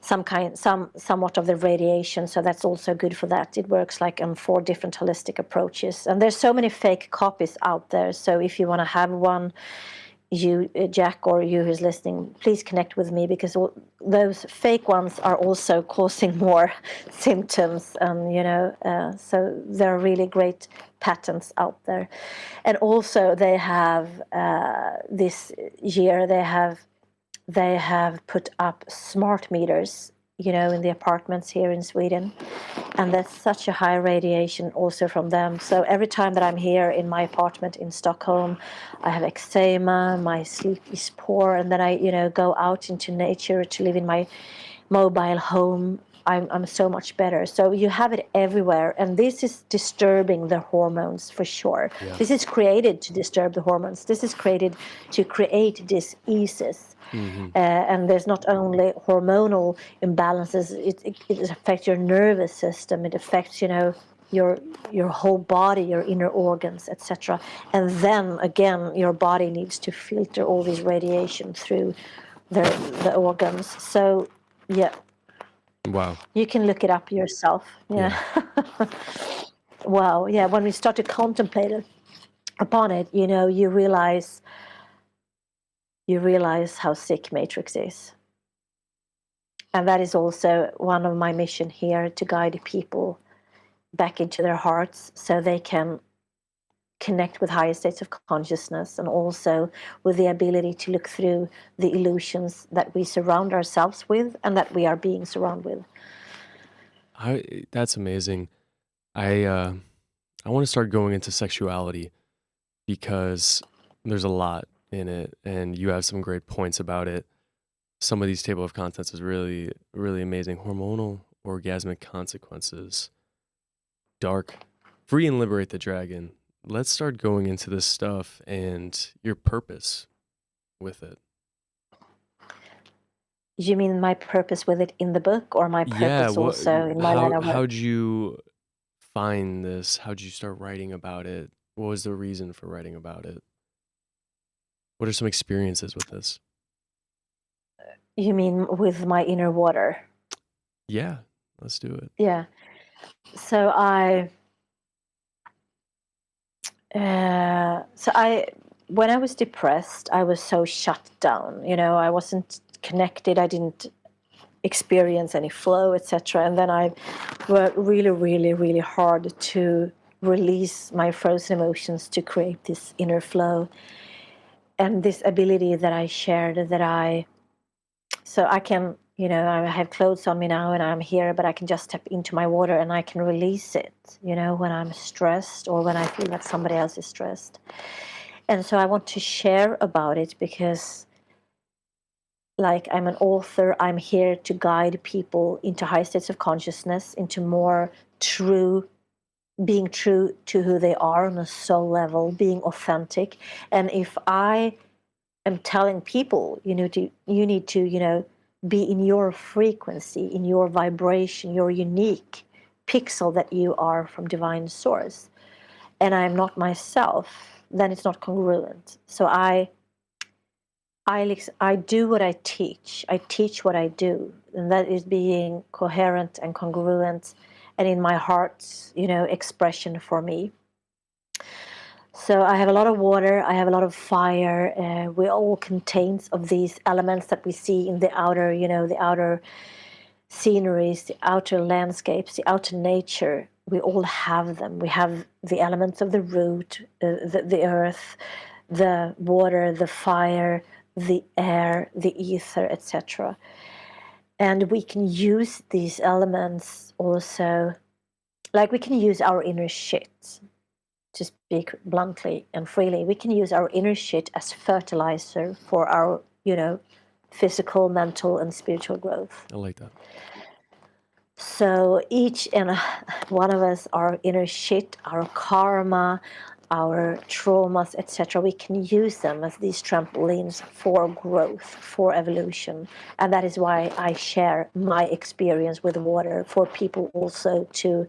somewhat of the radiation, so that's also good for that. It works like on 4 different holistic approaches, and there's so many fake copies out there. So if you want to have one, you, Jack, or you who's listening, please connect with me, because those fake ones are also causing more symptoms. So there are really great patents out there. And also they have this year they have put up smart meters, in the apartments here in Sweden. And that's such a high radiation also from them. So every time that I'm here in my apartment in Stockholm, I have eczema, my sleep is poor, and then I, go out into nature to live in my mobile home. I'm so much better. So you have it everywhere, and this is disturbing the hormones for sure. Yeah. This is created to disturb the hormones. This is created to create diseases. And there's not only hormonal imbalances, it affects your nervous system, it affects your whole body, your inner organs, etc. And then again your body needs to filter all this radiation through the organs. So yeah, Wow. you can look it up yourself. Yeah. Wow. Yeah, when we start to contemplate upon it, you realize how sick Matrix is. And that is also one of my mission here, to guide people back into their hearts so they can connect with higher states of consciousness, and also with the ability to look through the illusions that we surround ourselves with and that we are being surrounded with. That's amazing. I want to start going into sexuality, because there's a lot in it, and you have some great points about it. Some of these table of contents is really, really amazing. Hormonal orgasmic consequences. Dark. Free and liberate the dragon. Let's start going into this stuff and your purpose with it. You mean my purpose with it in the book, or my purpose also in my line of work? How'd you find this? How'd you start writing about it? What was the reason for writing about it? What are some experiences with this? You mean with my inner water? Yeah, let's do it. Yeah. So when I was depressed, I was so shut down. I wasn't connected. I didn't experience any flow, etc. And then I worked really, really, really hard to release my frozen emotions, to create this inner flow and this ability that I shared, so I can, I have clothes on me now and I'm here, but I can just step into my water and I can release it, when I'm stressed or when I feel that somebody else is stressed. And so I want to share about it because, like, I'm an author. I'm here to guide people into high states of consciousness, into more being true to who they are on a soul level, being authentic. And if I am telling people, you need to, be in your frequency, in your vibration, your unique pixel that you are from divine source, and I'm not myself, then it's not congruent. So I do what I teach. I teach what I do, and that is being coherent and congruent, and in my heart's, expression for me. So I have a lot of water. I have a lot of fire. We all contains of these elements that we see in the outer, the outer sceneries, the outer landscapes, the outer nature. We all have them. We have the elements of the root, the earth, the water, the fire, the air, the ether, etc. And we can use these elements also, like we can use our inner shit, to speak bluntly and freely. We can use our inner shit as fertilizer for our, physical, mental, and spiritual growth. I like that. So each and one of us, our inner shit, our karma, our traumas, etc., we can use them as these trampolines for growth, for evolution. And that is why I share my experience with water, for people also to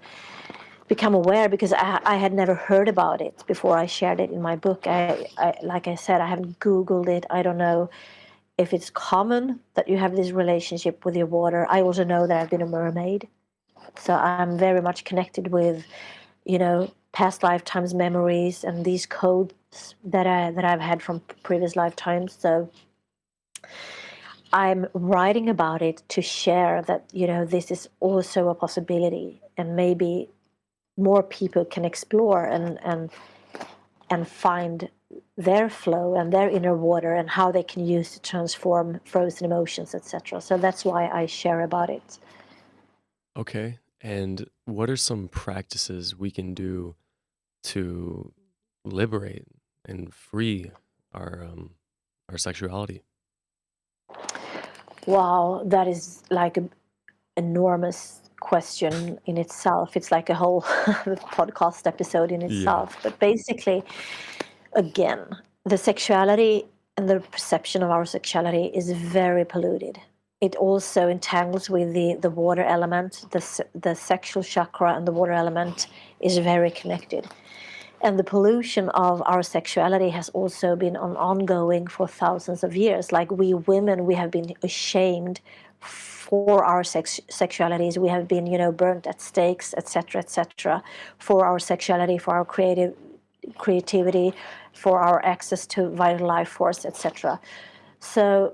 become aware, because I had never heard about it before I shared it in my book. I like I said, I haven't Googled it. I don't know if it's common that you have this relationship with your water. I also know that I've been a mermaid, so I'm very much connected with, past lifetimes memories and these that I've had from previous lifetimes. So I'm writing about it to share that, this is also a possibility, and maybe more people can explore and find their flow and their inner water, and how they can use to transform frozen emotions, etc. So that's why I share about it. Okay. And what are some practices we can do to liberate and free our sexuality? Wow, that is like an enormous question in itself. It's like a whole podcast episode in Yeah. itself. But basically, again, the sexuality and the perception of our sexuality is very polluted. It also entangles with the water element. The sexual chakra and the water element is very connected. And the pollution of our sexuality has also been ongoing for thousands of years. Like we women, we have been ashamed for our sexualities. We have been, burnt at stakes, etc., etc., for our sexuality, for our creativity, for our access to vital life force, etc. So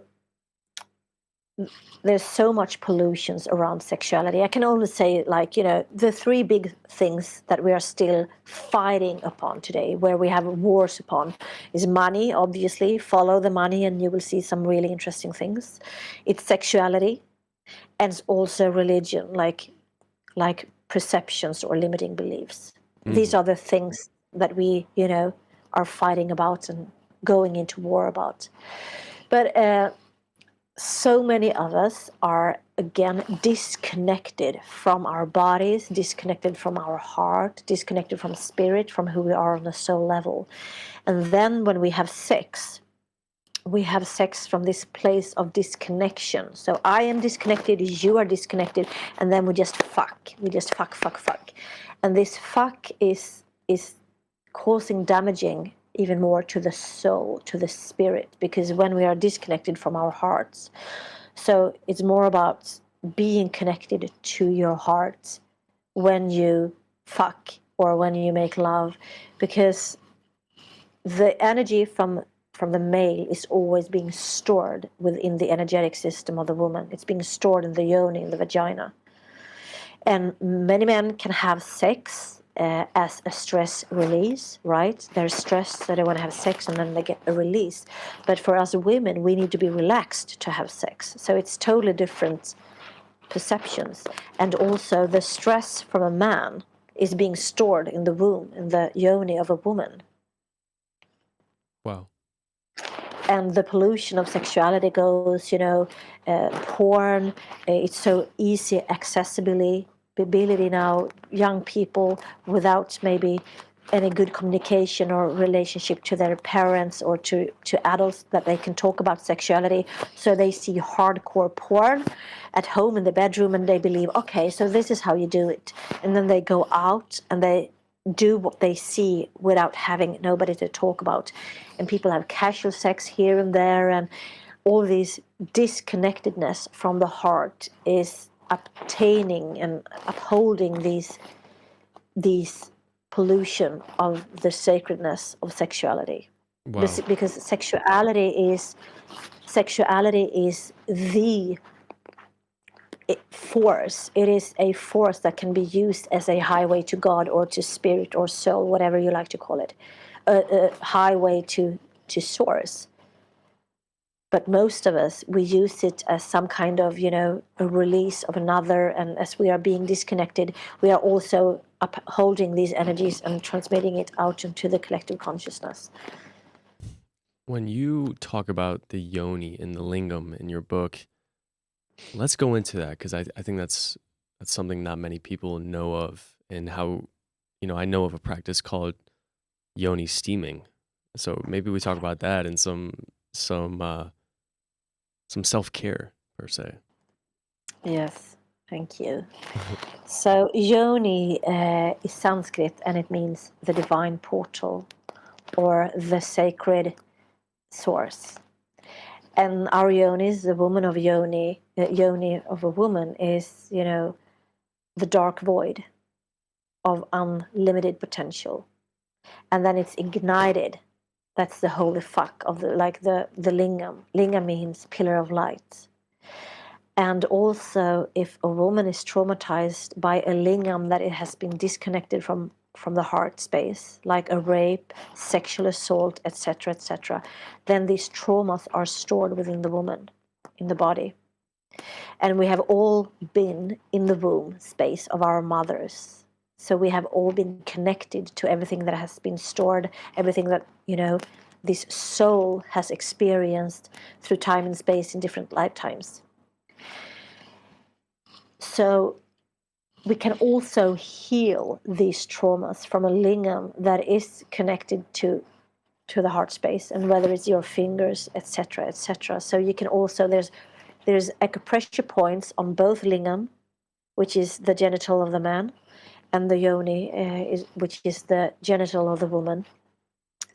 there's so much pollutions around sexuality. I can only say, the three big things that we are still fighting upon today, where we have wars upon, is money, obviously. Follow the money and you will see some really interesting things. It's sexuality, and it's also religion, like perceptions or limiting beliefs. These are the things that we, are fighting about and going into war about. But so many of us are, again, disconnected from our bodies, disconnected from our heart, disconnected from spirit, from who we are on a soul level. And then when we have sex from this place of disconnection. So I am disconnected, you are disconnected, and then we just fuck. We just fuck. And this fuck is causing damaging even more to the soul, to the spirit, because when we are disconnected from our hearts. So it's more about being connected to your heart when you fuck or when you make love, because the energy from the male is always being stored within the energetic system of the woman. It's being stored in the yoni, in the vagina. And many men can have sex as a stress release, right? They're stressed, so they want to have sex, and then they get a release. But for us women, we need to be relaxed to have sex. So it's totally different perceptions. And also the stress from a man is being stored in the womb, in the yoni of a woman. Wow. And the pollution of sexuality goes, porn, it's so easy accessibility now, young people without maybe any good communication or relationship to their parents or to adults that they can talk about sexuality. So they see hardcore porn at home in the bedroom and they believe, okay, so this is how you do it. And then they go out and they do what they see without having nobody to talk about. And people have casual sex here and there, and all this disconnectedness from the heart is obtaining and upholding these pollution of the sacredness of sexuality. Wow. Because sexuality is the force. It is a force that can be used as a highway to God or to spirit or soul, whatever you like to call it, a highway to source. But most of us, we use it as some kind of, a release of another. And as we are being disconnected, we are also upholding these energies and transmitting it out into the collective consciousness. When you talk about the yoni and the lingam in your book, let's go into that, because I think that's something not many people know of, and how, I know of a practice called yoni steaming. So maybe we talk about that and some self-care per se. Yes, thank you. So yoni is Sanskrit, and it means the divine portal or the sacred source. And our yonis, the woman of yoni of a woman is, the dark void of unlimited potential. And then it's ignited That's the holy fuck of the lingam. Lingam means pillar of light. And also, if a woman is traumatized by a lingam that it has been disconnected from the heart space, like a rape, sexual assault, etc., then these traumas are stored within the woman, in the body. And we have all been in the womb space of our mothers. So we have all been connected to everything that has been stored, everything that, this soul has experienced through time and space in different lifetimes. So we can also heal these traumas from a lingam that is connected to the heart space, and whether it's your fingers, etc. So you can also, there's acupressure points on both lingam, which is the genital of the man, and the yoni, which is the genital of the woman.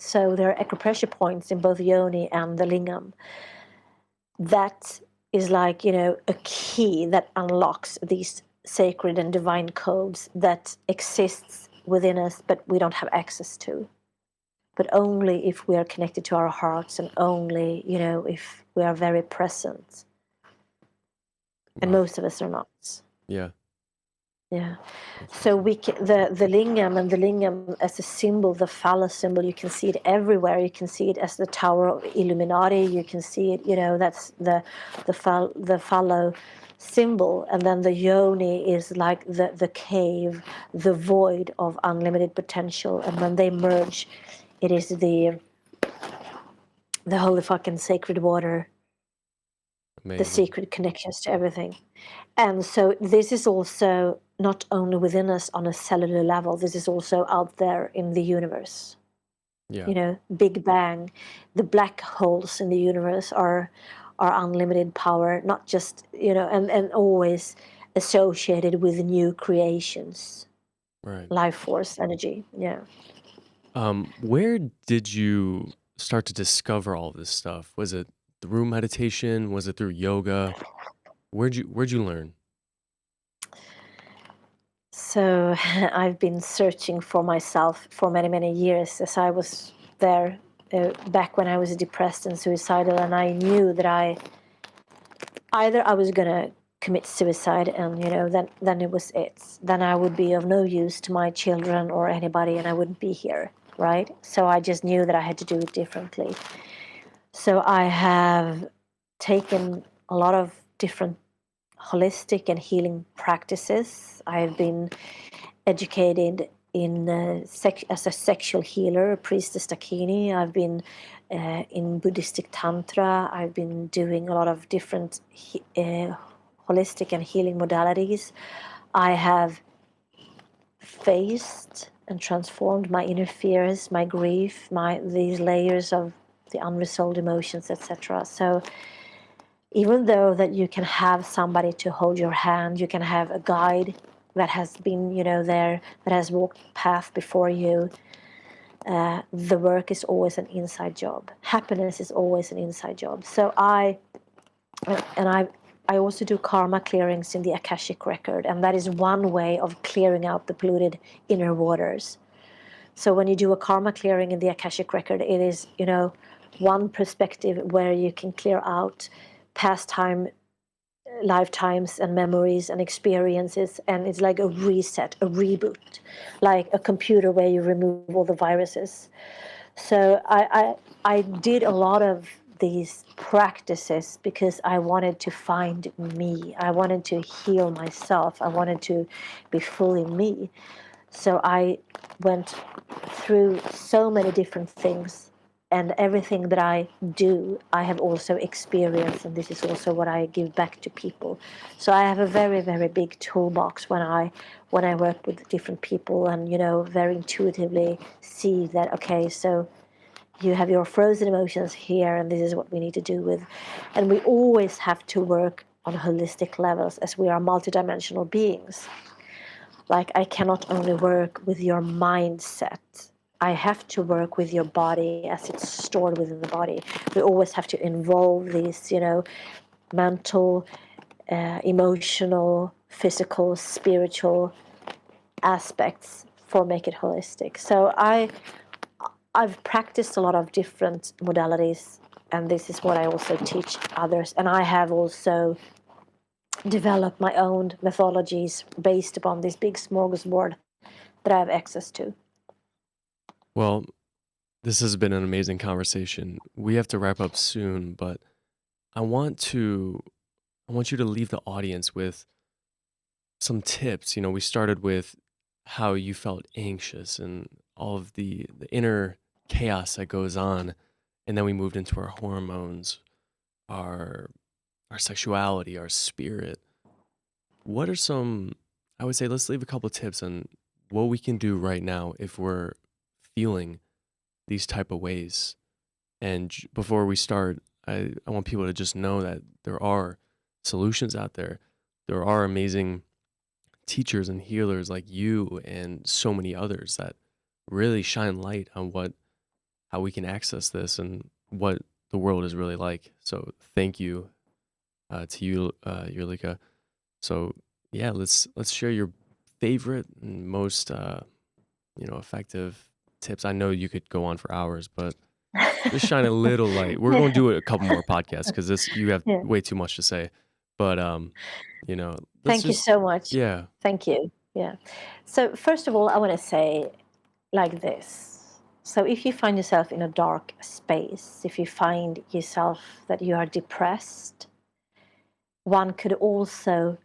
So there are acupressure points in both yoni and the lingam. That is like, a key that unlocks these sacred and divine codes that exists within us, but we don't have access to. But only if we are connected to our hearts, and only, if we are very present. And Wow. most of us are not. Yeah. Yeah. So we can, the lingam, and the lingam as a symbol, the phallus symbol, you can see it everywhere. You can see it as the Tower of Illuminati. You can see it, that's the phallo symbol. And then the yoni is like the cave, the void of unlimited potential. And when they merge, it is the holy fucking sacred water. Amazing. The secret connections to everything. And so this is also not only within us on a cellular level, this is also out there in the universe. Yeah. Big Bang, the black holes in the universe are unlimited power, not just, and always associated with new creations. Right. Life force energy. Yeah. Where did you start to discover all this stuff? Was it through meditation? Was it through yoga? Where'd you learn? So I've been searching for myself for many, many years, as I was there back when I was depressed and suicidal, and I knew that either I was going to commit suicide, and then it was it. Then I would be of no use to my children or anybody, and I wouldn't be here, right? So I just knew that I had to do it differently. So I have taken a lot of different holistic and healing practices. I've been educated in as a sexual healer, a priestess Dakini. I've been in Buddhistic Tantra. I've been doing a lot of different holistic and healing modalities. I have faced and transformed my inner fears, my grief, these layers of the unresolved emotions, etc. So even though that you can have somebody to hold your hand, you can have a guide that has been, there, that has walked the path before you, the work is always an inside job. Happiness is always an inside job. So I also do karma clearings in the Akashic record, and that is one way of clearing out the polluted inner waters. So when you do a karma clearing in the Akashic record, it is, one perspective where you can clear out past lifetimes and memories and experiences, and it's like a reset, a reboot, like a computer where you remove all the viruses. So I did a lot of these practices because I wanted to find me. I wanted to heal myself. I wanted to be fully me. So I went through so many different things, and everything that I do, I have also experienced, and this is also what I give back to people. So I have a very, very big toolbox when I work with different people, and very intuitively see that, okay, so you have your frozen emotions here, and this is what we need to do with. And we always have to work on holistic levels, as we are multidimensional beings. Like, I cannot only work with your mindset. I have to work with your body as it's stored within the body. We always have to involve these, mental, emotional, physical, spiritual aspects for make it holistic. So I I've practiced a lot of different modalities, and this is what I also teach others. And I have also developed my own methodologies based upon this big smorgasbord that I have access to. Well, this has been an amazing conversation. We have to wrap up soon, but I want you to leave the audience with some tips. We started with how you felt anxious and all of the inner chaos that goes on, and then we moved into our hormones, our sexuality, our spirit. What are some, I would say, let's leave a couple tips on what we can do right now if we're feeling these type of ways. And before we start, I want people to just know that there are solutions out there. There are amazing teachers and healers like you and so many others that really shine light on how we can access this and what the world is really like. So thank you to you, Ulrika. So yeah, let's share your favorite and most effective tips. I know you could go on for hours, but just shine a little light. We're going to do a couple more podcasts because you have way too much to say. But thank you so much. Yeah. Thank you. Yeah. So first of all, I want to say like this. So if you find yourself in a dark space, if you find yourself that you are depressed, one could also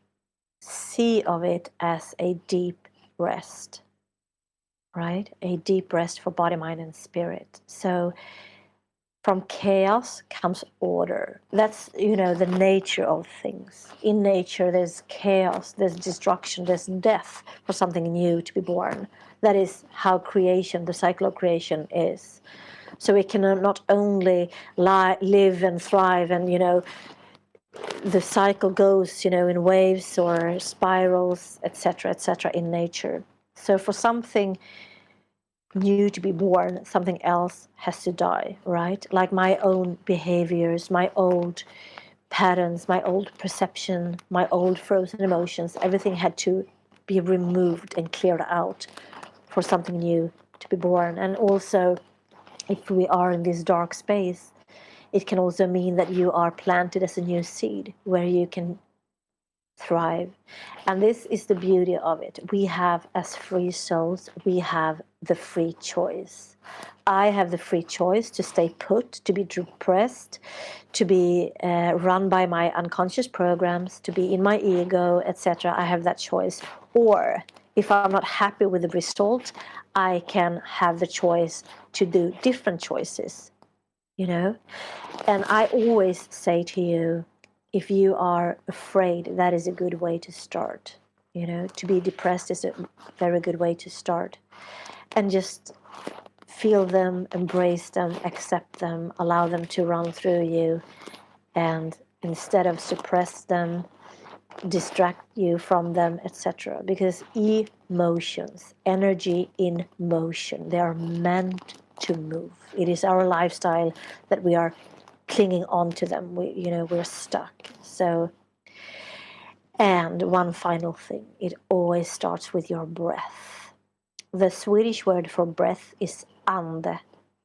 see of it as a deep rest, right? A deep rest for body, mind, and spirit. So from chaos comes order. That's, the nature of things. In nature, there's chaos, there's destruction, there's death for something new to be born. That is how creation, the cycle of creation is. So we can not only live and thrive and, the cycle goes, in waves or spirals, etc., in nature. So for something new to be born, something else has to die, right? Like my own behaviors, my old patterns, my old perception, my old frozen emotions, everything had to be removed and cleared out for something new to be born. And also, if we are in this dark space, it can also mean that you are planted as a new seed where you can thrive. And this is the beauty of it. We have, as free souls, we have the free choice. I have the free choice to stay put, to be depressed, to be run by my unconscious programs, to be in my ego, etc. I have that choice. Or if I'm not happy with the result, I can have the choice to do different choices, And I always say to you, if you are afraid, that is a good way to start. To be depressed is a very good way to start. And just feel them, embrace them, accept them, allow them to run through you. And instead of suppress them, distract you from them, etc. Because emotions, energy in motion, they are meant to move. It is our lifestyle that we are clinging on to them. We're stuck. So, and one final thing, it always starts with your breath. The Swedish word for breath is ande,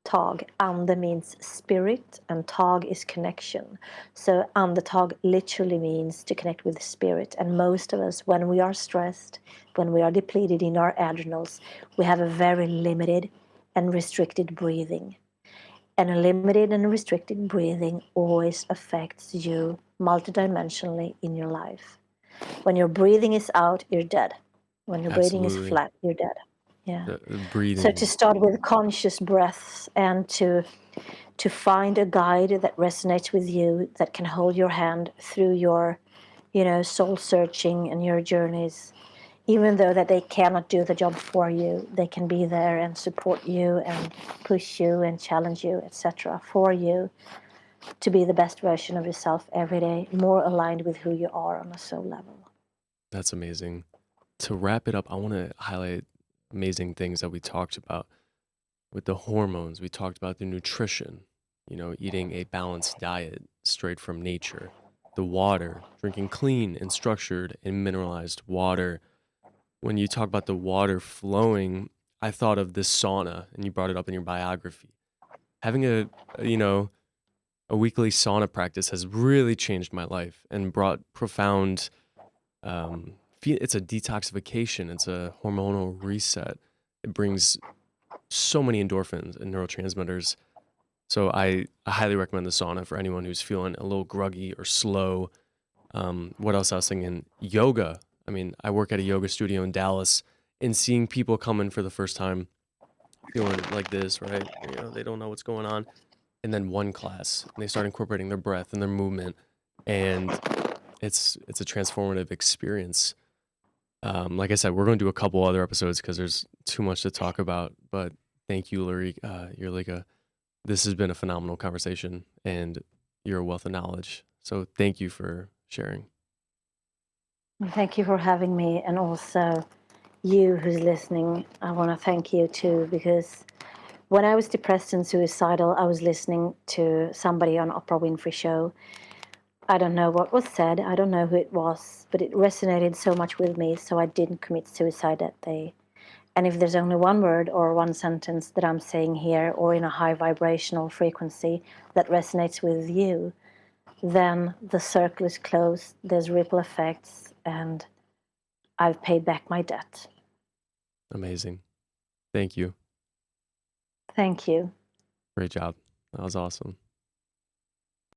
tag. Ande means spirit and tag is connection. So andetag literally means to connect with the spirit. And most of us, when we are stressed, when we are depleted in our adrenals, we have a very limited and restricted breathing. And a limited and restricted breathing always affects you multidimensionally in your life. When your breathing is out, you're dead. When your breathing is flat, you're dead. Yeah. Breathing. So to start with conscious breaths and to find a guide that resonates with you, that can hold your hand through your, soul searching and your journeys. Even though that they cannot do the job for you, they can be there and support you and push you and challenge you, etc., for you to be the best version of yourself every day, more aligned with who you are on a soul level. That's amazing. To wrap it up, I want to highlight amazing things that we talked about with the hormones. We talked about the nutrition, eating a balanced diet straight from nature, the water, drinking clean and structured and mineralized water. When you talk about the water flowing, I thought of this sauna, and you brought it up in your biography. Having a weekly sauna practice has really changed my life and brought profound. It's a detoxification. It's a hormonal reset. It brings so many endorphins and neurotransmitters. So I highly recommend the sauna for anyone who's feeling a little groggy or slow. What else I was thinking? Yoga. I mean, I work at a yoga studio in Dallas, and seeing people come in for the first time feeling like this, right? They don't know what's going on. And then one class, and they start incorporating their breath and their movement, and it's a transformative experience. Like I said, we're going to do a couple other episodes because there's too much to talk about. But thank you, Ulrika. This has been a phenomenal conversation, and you're a wealth of knowledge. So thank you for sharing. Thank you for having me, and also you who's listening. I want to thank you too, because when I was depressed and suicidal, I was listening to somebody on Oprah Winfrey show. I don't know what was said. I don't know who it was, but it resonated so much with me, so I didn't commit suicide that day. And if there's only one word or one sentence that I'm saying here, or in a high vibrational frequency that resonates with you, then the circle is closed, there's ripple effects, and I've paid back my debt. Amazing. Thank you. Thank you. Great job. That was awesome.